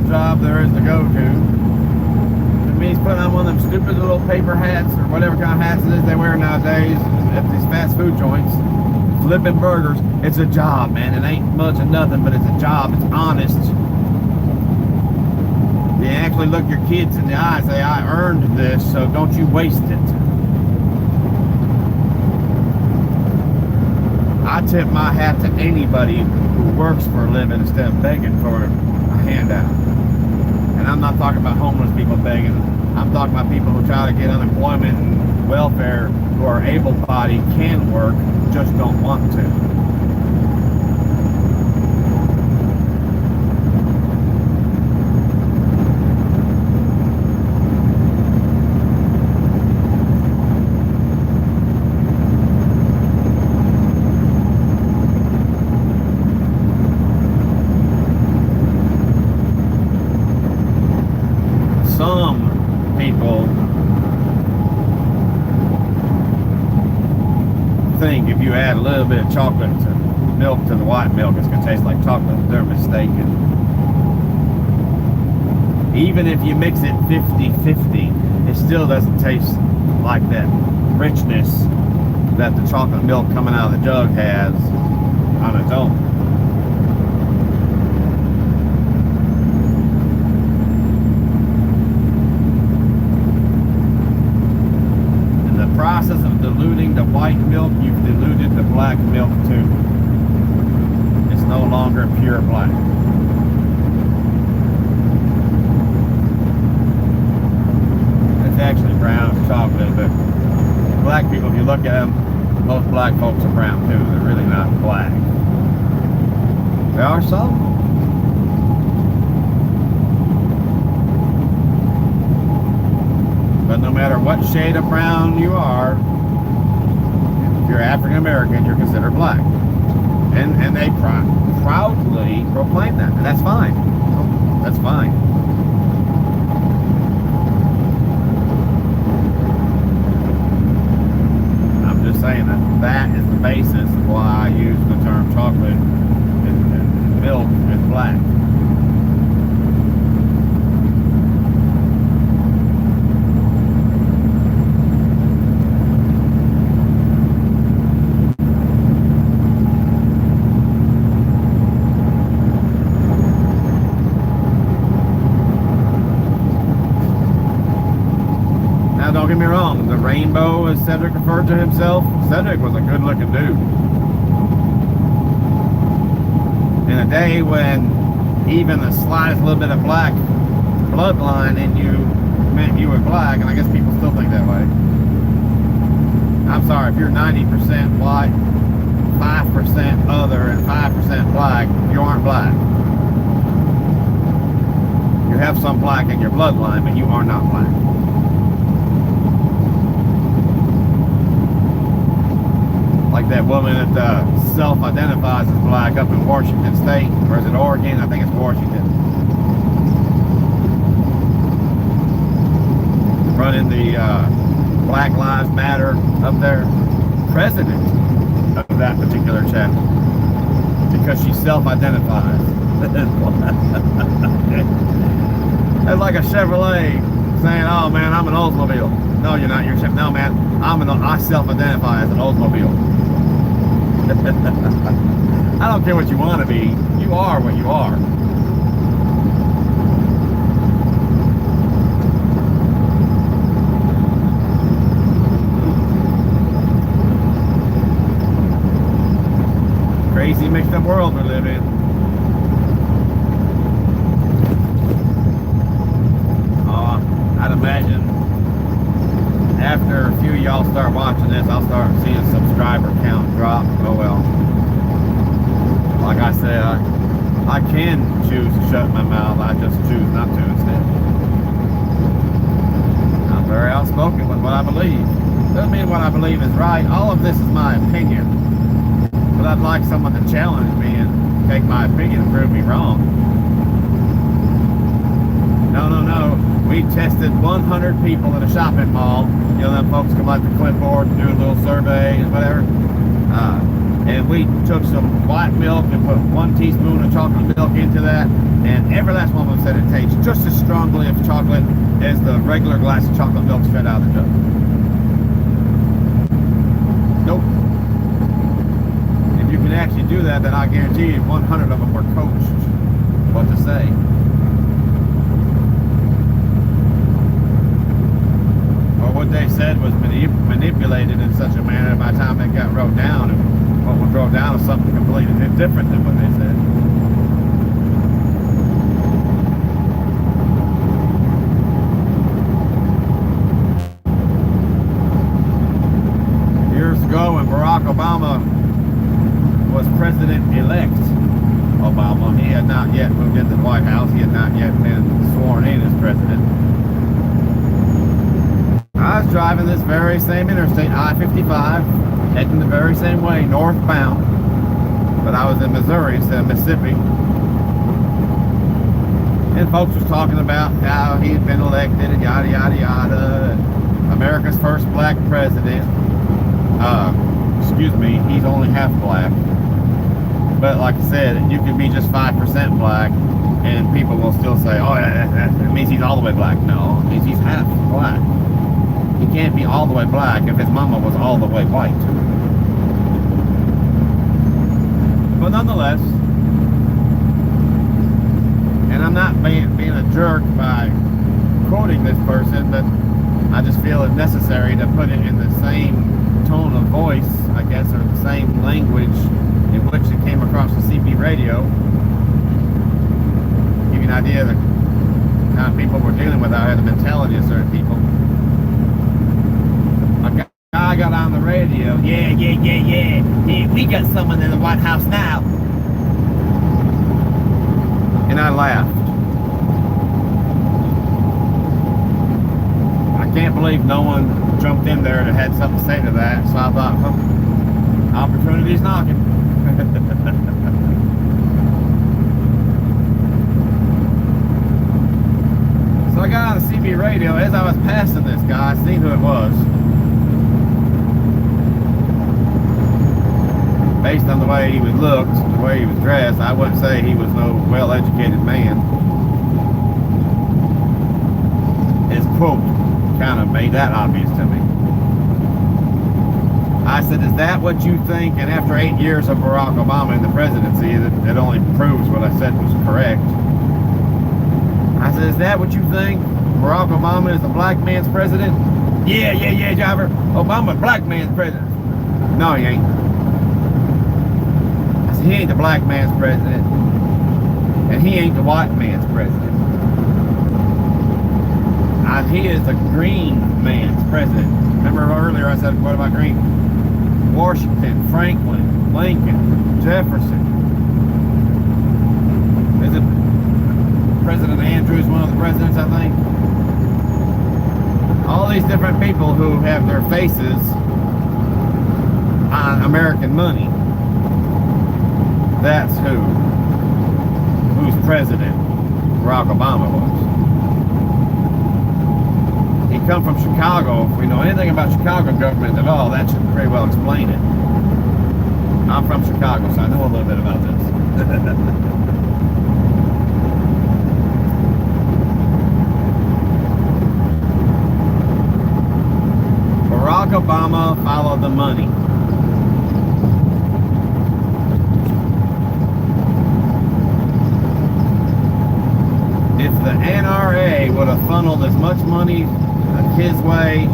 Job there is to go to. It means putting on one of them stupid little paper hats or whatever kind of hats it is they wear nowadays at these fast food joints, flipping burgers. It's a job, man. It ain't much of nothing, but it's a job. It's honest. You actually look your kids in the eye and say, I earned this, so don't you waste it. I tip my hat to anybody who works for a living instead of begging for a handout. And I'm not talking about homeless people begging. I'm talking about people who try to get unemployment and welfare, who are able-bodied, can work, just don't want to. If you add a little bit of chocolate to milk to the white milk, it's going to taste like chocolate. They're mistaken. Even if you mix it 50-50, it still doesn't taste like that richness that the chocolate milk coming out of the jug has on its own. Process of diluting the white milk, you've diluted the black milk too. It's no longer pure black. It's actually brown chocolate, but black people, if you look at them, most black folks are brown too. They're really not black. There are some. But no matter what shade of brown you are, if you're African American, you're considered black. And they proudly proclaim that. And that's fine. That's fine. I'm just saying that is the basis of why I use the term chocolate and milk as black. rainbow, as Cedric referred to himself. Cedric was a good-looking dude. In a day when even the slightest little bit of black bloodline in you meant you were black, and I guess people still think that way. I'm sorry, if you're 90% white, 5% other, and 5% black, you aren't black. You have some black in your bloodline, but you are not black. Like that woman that self-identifies as black up in Washington State, or is it Oregon? I think it's Washington. Running the Black Lives Matter up there. President of that particular chapter. Because she self-identifies. That's like a Chevrolet saying, oh man, I'm an Oldsmobile. No, you're not. You're Chevrolet. No man, I self-identify as an Oldsmobile. I don't care what you want to be. You are what you are. Crazy mixed up world we live in. I'd imagine after a few of y'all start watching this, I'll start seeing subscriber count drop. Oh well. Like I said, I can choose to shut my mouth. I just choose not to instead. I'm very outspoken with what I believe. Doesn't mean what I believe is right. All of this is my opinion. But I'd like someone to challenge me and take my opinion and prove me wrong. No. We tested 100 people at a shopping mall. You know, them folks come out the clipboard and do a little survey and whatever. And we took some white milk and put 1 teaspoon of chocolate milk into that. And every last one of them said it tastes just as strongly of chocolate as the regular glass of chocolate milk straight out of the jug. Nope. If you can actually do that, then I guarantee you 100 of them were coached what to say. What they said was manipulated in such a manner by the time it got wrote down, and what was wrote down was something completely different than what they said. Years ago, when Barack Obama was president-elect, he had not yet moved into the White House. He had not yet been sworn in as president. I was driving this very same interstate, I-55, heading the very same way, northbound. But I was in Missouri instead of Mississippi. And folks was talking about how he had been elected and yada, yada, yada. America's first black president. Excuse me, he's only half black. But like I said, you can be just 5% black and people will still say, oh, that means he's all the way black. No, it means he's half black. He can't be all the way black if his mama was all the way white. But nonetheless, and I'm not being a jerk by quoting this person, but I just feel it necessary to put it in the same tone of voice, I guess, or the same language in which it came across the CB radio. Give you an idea of the kind of people we're dealing with out here, the mentality of certain people. I got on the radio, yeah, we got someone in the White House now. And I laughed. I can't believe no one jumped in there that had something to say to that, so I thought, opportunity's knocking. So I got on the CB radio. As I was passing this guy, I seen who it was. Based on the way he was looked, the way he was dressed, I wouldn't say he was no well-educated man. His quote kind of made that obvious to me. I said, is that what you think? And after 8 years of Barack Obama in the presidency, it only proves what I said was correct. I said, is that what you think? Barack Obama is a black man's president? Yeah, driver. Obama, black man's president. No, he ain't. I said, he ain't the black man's president. And he ain't the white man's president. He is the green man's president. Remember earlier I said, what about green? Washington, Franklin, Lincoln, Jefferson. Is it President Andrews, one of the presidents, I think? All these different people who have their faces on American money. That's who's president Barack Obama was. He come from Chicago. If we know anything about Chicago government at all, that should very well explain it. I'm from Chicago, so I know a little bit about this. Barack Obama followed the money. If the NRA would have funneled as much money his way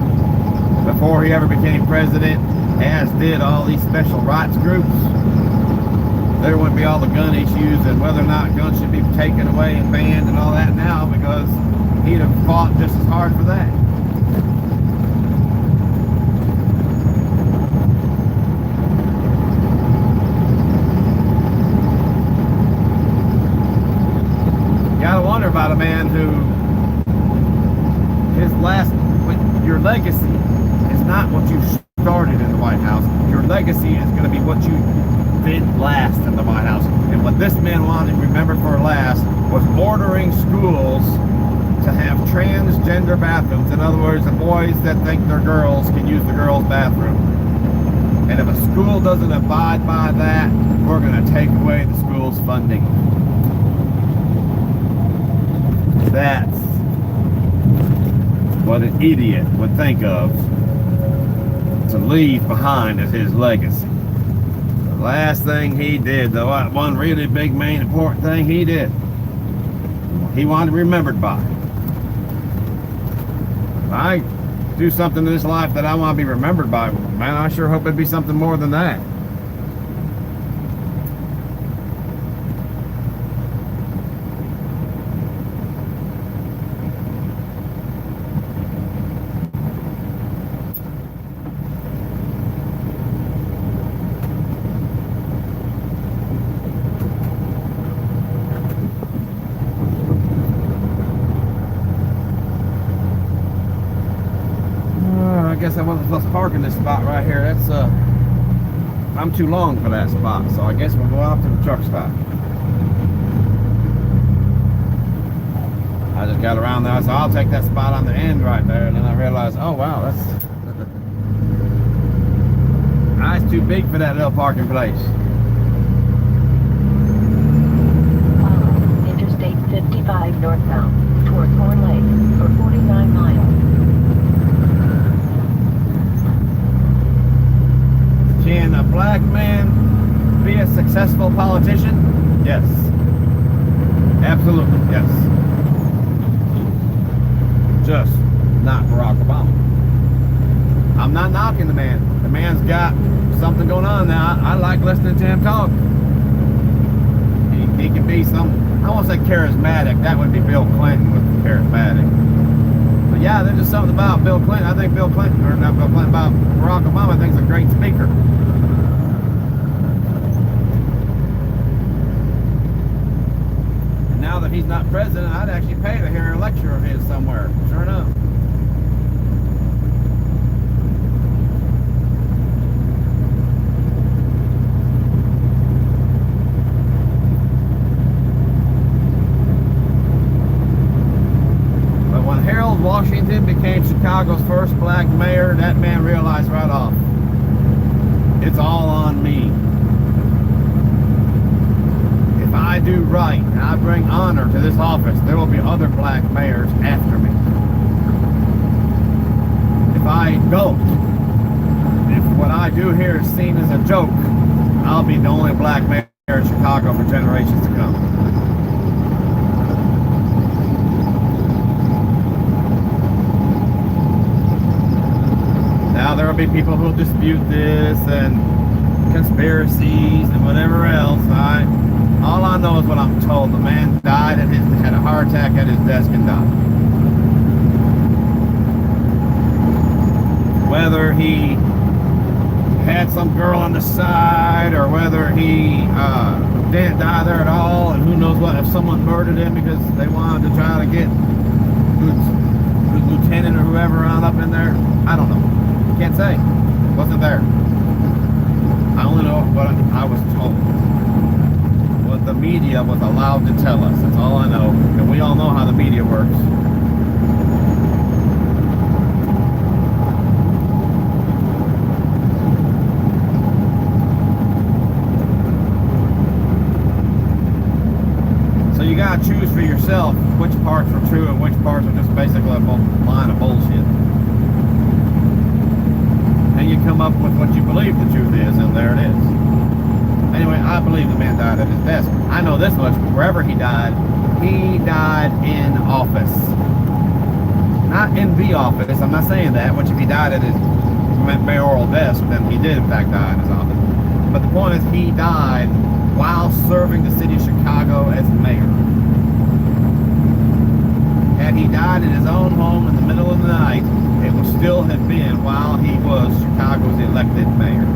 before he ever became president, as did all these special rights groups, there wouldn't be all the gun issues and whether or not guns should be taken away and banned and all that now, because he'd have fought just as hard for that. You gotta wonder about a man who your legacy is not what you started in the White House. Your legacy is going to be what you did last in the White House. And what this man wanted to remember for last was ordering schools to have transgender bathrooms. In other words, the boys that think they're girls can use the girls' bathroom. And if a school doesn't abide by that, we're going to take away the school's funding. That's what an idiot would think of to leave behind as his legacy. The last thing he did, the one really big, main, important thing he did, he wanted to be remembered by. If I do something in this life that I want to be remembered by, man, I sure hope it'd be something more than that. I guess I wasn't supposed to park in this spot right here. That's I'm too long for that spot, so I guess we'll go out to the truck stop. I just got around there, so I'll take that spot on the end right there, and then I realized, oh wow, that's it's too big for that little parking place. Interstate 55 northbound towards Horn Lake for 49 miles. Can a black man be a successful politician? Yes. Absolutely, yes. Just not Barack Obama. I'm not knocking the man. The man's got something going on now. I like listening to him talk. He can be some, I won't say charismatic. That would be Bill Clinton with charismatic. But yeah, there's just something about Bill Clinton. I think Bill Clinton, or not Bill Clinton, about Barack Obama, I think he's a great speaker. And now that he's not president, I'd actually pay to hear a lecture of his somewhere. Sure enough. Washington became Chicago's first black mayor. That man realized right off, it's all on me. If I do right and I bring honor to this office, there will be other black mayors after me. If I don't, if what I do here is seen as a joke, I'll be the only black mayor in Chicago for generations to come. be people who'll dispute this and conspiracies and whatever else. All I know is what I'm told. The man died and had a heart attack at his desk and died. Whether he had some girl on the side or whether he didn't die there at all, and who knows what, if someone murdered him because they wanted to try to get the lieutenant or whoever on up in there, I don't know. Can't say. Wasn't there. I only know what I was told. What the media was allowed to tell us. That's all I know. And we all know how the media works. So you gotta choose for yourself which parts are true and which parts are just basically a line of bullshit. And you come up with what you believe the truth is, and there it is. Anyway, I believe the man died at his desk. I know this much, wherever he died in office. Not in the office, I'm not saying that, which if he died at his mayoral desk, then he did in fact die in his office. But the point is, he died while serving the city of Chicago as mayor. Had he died in his own home in the middle of the night, it would still have been while he was Chicago's elected mayor.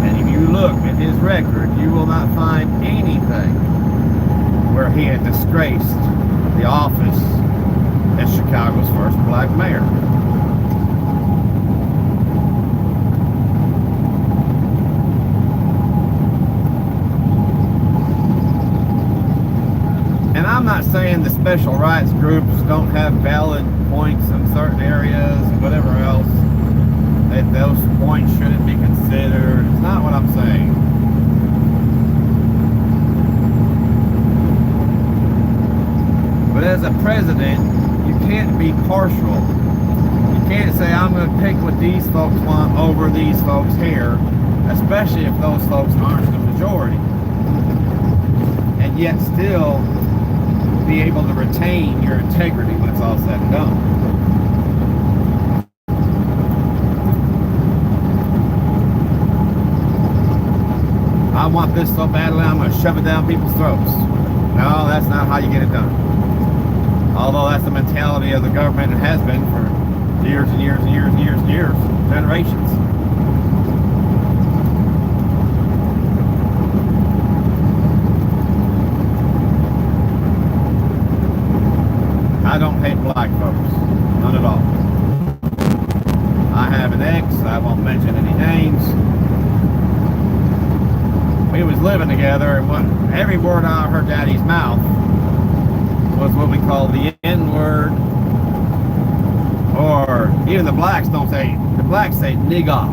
And if you look at his record, you will not find anything where he had disgraced the office as Chicago's first black mayor. And I'm not saying the special rights groups don't have valid points in certain areas and whatever else, that those points shouldn't be considered. It's not what I'm saying. But as a president, you can't be partial. You can't say, I'm going to pick what these folks want over these folks here, especially if those folks aren't the majority. And yet still be able to retain your integrity when it's all said and done. I want this so badly, I'm going to shove it down people's throats. No, that's not how you get it done. Although that's the mentality of the government, and has been for years and years and years and years and years, generations. I don't hate black folks, none at all. I have an ex, I won't mention any names. We was living together, and every word out of her daddy's mouth was what we call the N-word, or even the blacks don't say, the blacks say nigga,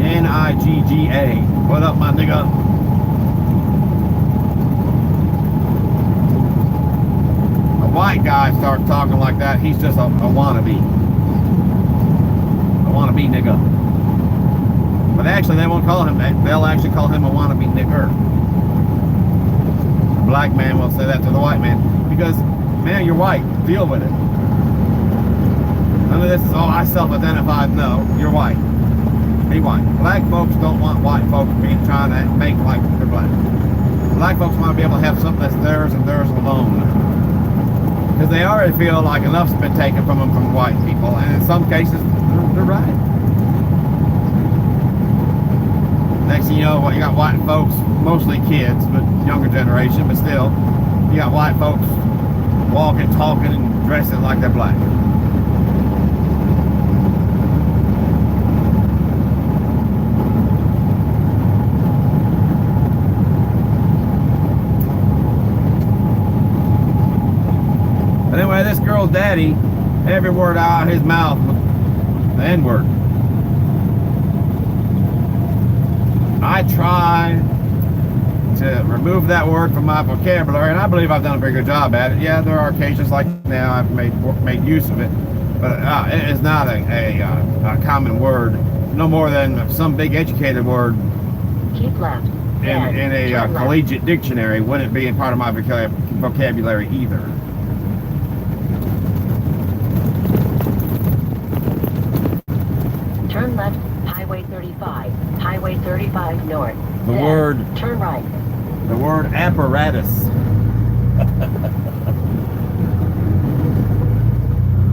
N-I-G-G-A. What up, my nigga? White guy starts talking like that, he's just a wannabe. A wannabe nigga. But actually, they won't call him that. They'll actually call him a wannabe nigger. The black man will say that to the white man. Because, man, you're white. Deal with it. None of this is, oh, I self-identified. No, you're white. Be white. Black folks don't want white folks trying to make like they're black. Black folks want to be able to have something that's theirs and theirs alone. Because they already feel like enough's been taken from them from white people, and in some cases, they're right. Next thing you know, you got white folks, mostly kids, but younger generation, but still, you got white folks walking, talking, and dressing like they're black. Anyway, this girl's daddy, every word out of his mouth was the N-word. I try to remove that word from my vocabulary, and I believe I've done a pretty good job at it. Yeah, there are occasions like now I've made use of it, but it is not a common word, no more than some big educated word. Keep left. In a collegiate dictionary wouldn't be a part of my vocabulary either. Turn left, Highway 35. Highway 35 north. The Then word- turn right. The word apparatus.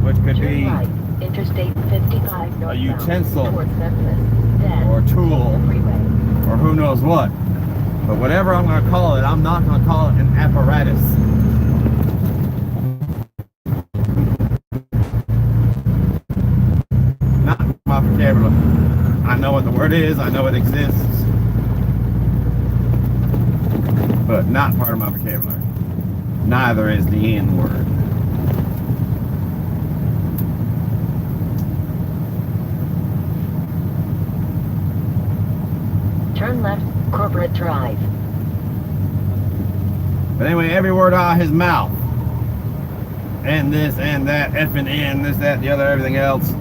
Which could Turn be right. Interstate 55 northbound. utensil Towards Memphis. Then or take tool. the freeway. or who knows what. But whatever I'm going to call it, I'm not going to call it an apparatus. Not my vocabulary. I know what the word is, I know it exists, but not part of my vocabulary. Neither is the N word. Turn left, Corporate Drive. But anyway, every word out of his mouth, and this and that, F and N, this, that, the other, everything else.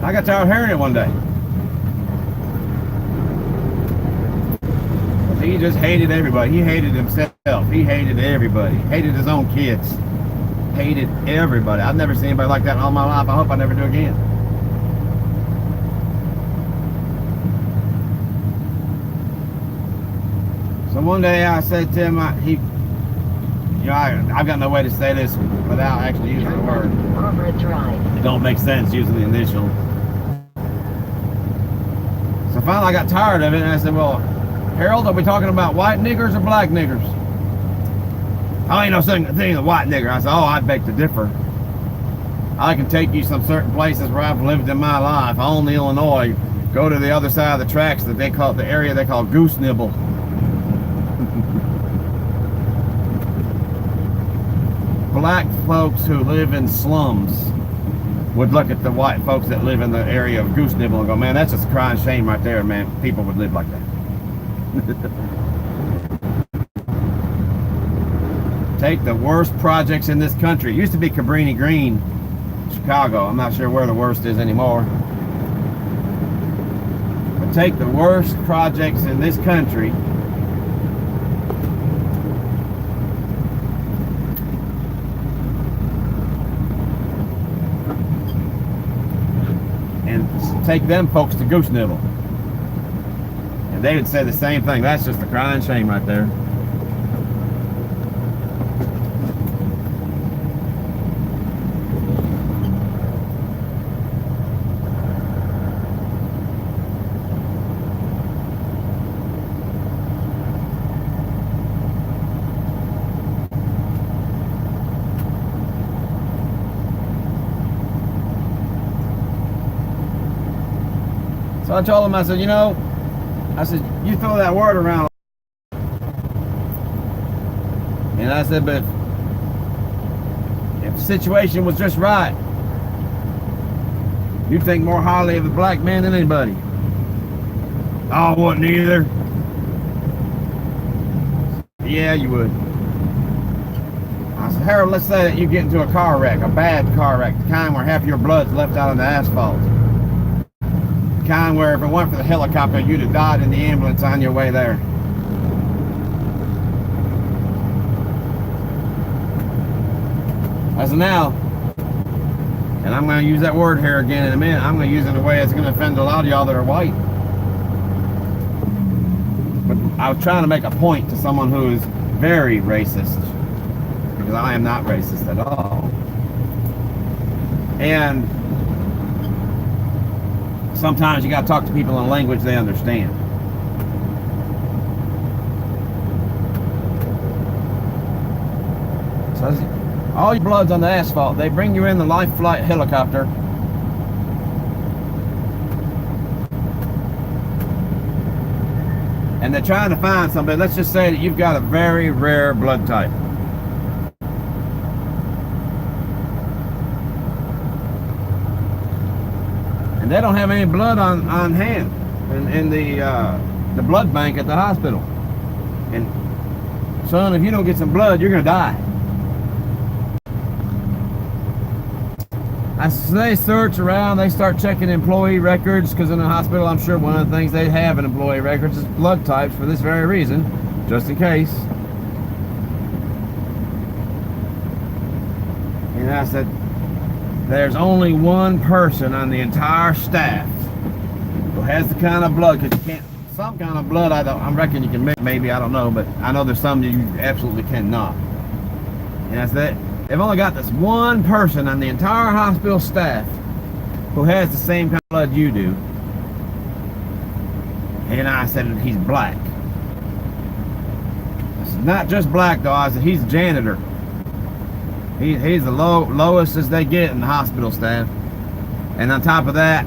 I got tired of hearing it one day. He just hated everybody. He hated himself. He hated everybody. Hated his own kids. Hated everybody. I've never seen anybody like that in all my life. I hope I never do again. So one day I said to him, I've got no way to say this without actually using the word. Corporate Drive. It don't make sense using the initial. So finally I got tired of it and I said, well, Harold, are we talking about white niggers or black niggers? I ain't no thing of white nigger. I said, oh, I beg to differ. I can take you some certain places where I've lived in my life. Only Illinois. Go to the other side of the tracks that they call the area they call Goose Nibble. Black folks who live in slums would look at the white folks that live in the area of Goose Nibble and go, man, that's just a crying shame right there, man. People would live like that. Take the worst projects in this country. It used to be Cabrini Green, Chicago. I'm not sure where the worst is anymore. But take the worst projects in this country and take them folks to Goose Nibble. And they would say the same thing. That's just a crying shame right there. So I told him, I said, you know, you throw that word around. And I said, but if the situation was just right, you'd think more highly of a black man than anybody. I wouldn't either. Yeah, you would. I said, Harold, let's say that you get into a car wreck, a bad car wreck, the kind where half your blood's left out on the asphalt. Kind where if it weren't for the helicopter, you'd have died in the ambulance on your way there. I said, now, and I'm going to use that word here again in a minute, I'm going to use it in a way that's going to offend a lot of y'all that are white. But I was trying to make a point to someone who is very racist, because I am not racist at all. And sometimes you got to talk to people in a language they understand. So all your blood's on the asphalt. They bring you in the life flight helicopter. And they're trying to find somebody. Let's just say that you've got a very rare blood type. They don't have any blood on hand in the blood bank at the hospital. And son, if you don't get some blood, you're gonna die. As they search around, they start checking employee records, because in the hospital, I'm sure one of the things they have in employee records is blood types for this very reason, just in case. And I said, there's only one person on the entire staff who has the kind of blood, because you can't, some kind of blood, I reckon you can make, maybe, I don't know, but I know there's some that you absolutely cannot. And that's that. They've only got this one person on the entire hospital staff who has the same kind of blood you do. And I said he's black. It's not just black though, I said he's a janitor. He's the lowest as they get in the hospital staff. And on top of that,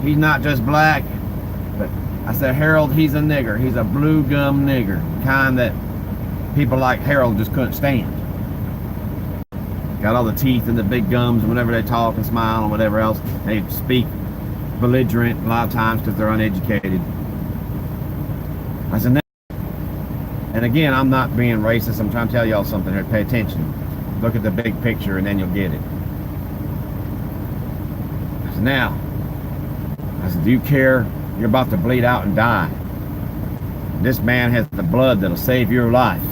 he's not just black, but I said, Harold, he's a nigger. He's a blue gum nigger. Kind that people like Harold just couldn't stand. Got all the teeth and the big gums whenever they talk and smile and whatever else. They speak belligerent a lot of times because they're uneducated. I said, and again, I'm not being racist. I'm trying to tell y'all something here. Pay attention. Look at the big picture and then you'll get it. I said, now, I said, do you care? You're about to bleed out and die. This man has the blood that'll save your life.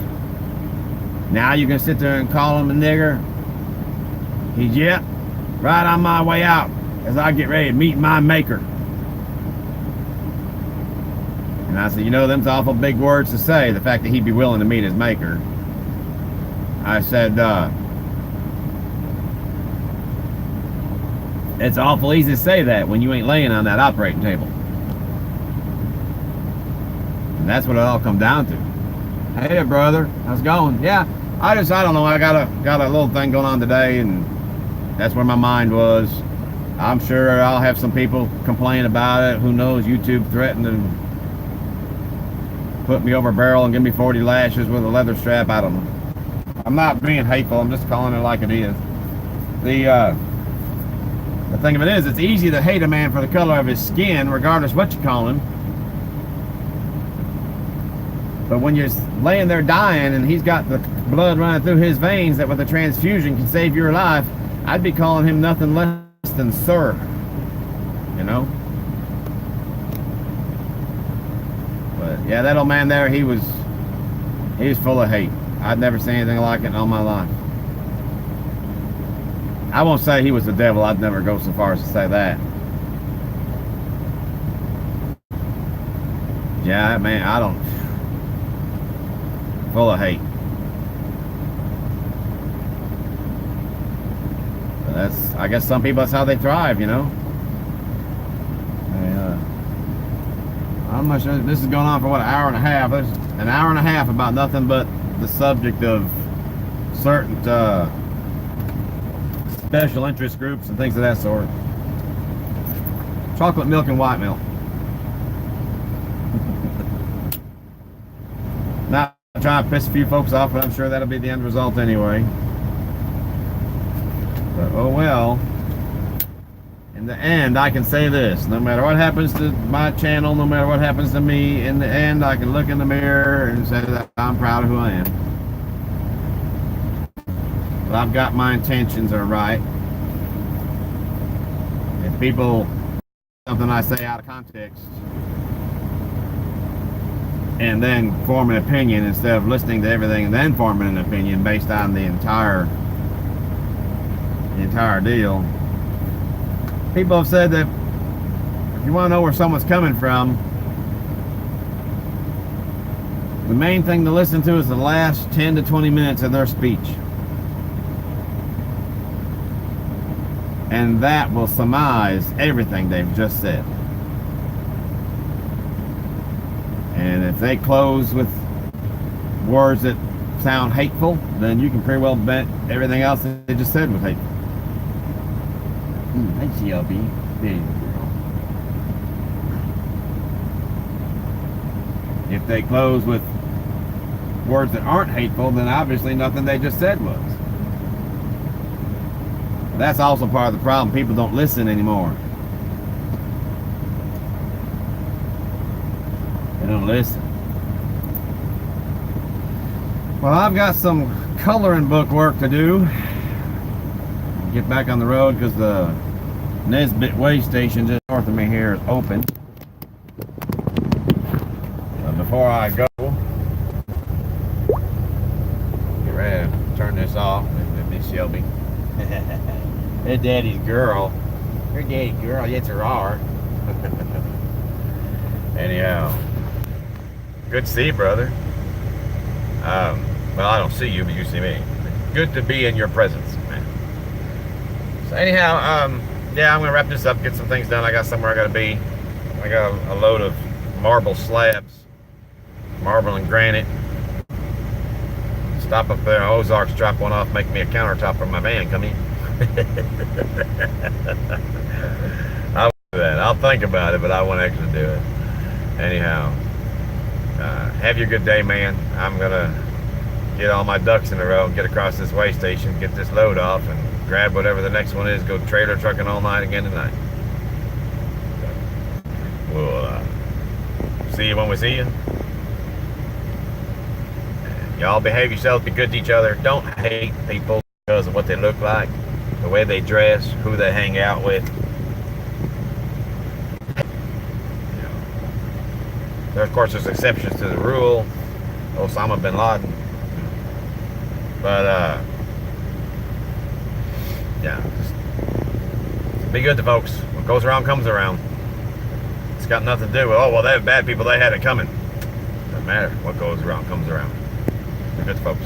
Now you can sit there and call him a nigger? He's, yep, right on my way out as I get ready to meet my maker. And I said, you know, them's awful big words to say, the fact that he'd be willing to meet his maker. I said, it's awful easy to say that when you ain't laying on that operating table. And that's what it all comes down to. Hey, brother, how's it going? Yeah, I don't know, I got a little thing going on today, and that's where my mind was. I'm sure I'll have some people complain about it. Who knows, YouTube threatened to put me over a barrel and give me 40 lashes with a leather strap. I don't know. I'm not being hateful, I'm just calling it like it is. The thing of it is, it's easy to hate a man for the color of his skin, regardless what you call him. But when you're laying there dying and he's got the blood running through his veins that with a transfusion can save your life, I'd be calling him nothing less than sir. You know? But yeah, that old man there, he was full of hate. I'd never seen anything like it in all my life. I won't say he was the devil. I'd never go so far as to say that. Yeah, man, I don't... Full of hate. But that's, I guess some people, that's how they thrive, you know? I'm not sure. This is going on for what, an hour and a half. There's an hour and a half about nothing but the subject of certain special interest groups and things of that sort. Chocolate milk and white milk. Not trying to piss a few folks off, but I'm sure that'll be the end result anyway. But oh well. In the end, I can say this: no matter what happens to my channel, no matter what happens to me, in the end, I can look in the mirror and say that I'm proud of who I am. But I've got my intentions are right. If people, something I say out of context, and then form an opinion instead of listening to everything and then forming an opinion based on the entire deal. People have said that if you want to know where someone's coming from, the main thing to listen to is the last 10 to 20 minutes of their speech. And that will surmise everything they've just said. And if they close with words that sound hateful, then you can pretty well bet everything else that they just said was hateful. Hey, CLB. There you go. If they close with words that aren't hateful, then obviously nothing they just said was. That's also part of the problem. People don't listen anymore. They don't listen. Well, I've got some coloring book work to do. Get back on the road because the Nesbitt way station just north of me here is open. But before I go, get ready to turn this off. Let me Shelby. Hey, daddy's girl. Her daddy's girl, yes, her are. Anyhow, good to see you, brother. Well, I don't see you, but you see me. Good to be in your presence, man. So anyhow, yeah, I'm gonna wrap this up, get some things done. I got somewhere I gotta be. I got a load of marble slabs, marble and granite. Stop up there in Ozarks, drop one off, make me a countertop for my van. Come in. I'll do that. I'll think about it, but I won't actually do it. Anyhow, have your good day, man. I'm gonna get all my ducks in a row and get across this way station, get this load off, and grab whatever the next one is. Go trailer trucking all night again tonight. We'll see you when we see you. Y'all behave yourselves, be good to each other. Don't hate people because of what they look like, the way they dress, who they hang out with. There, of course, there's exceptions to the rule. Osama bin Laden. But, yeah, just be good to folks. What goes around comes around. It's got nothing to do with, oh, well, they have bad people, they had it coming. Doesn't matter. What goes around comes around. Be good to folks.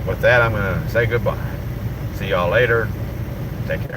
With that, I'm going to say goodbye. See y'all later. Take care.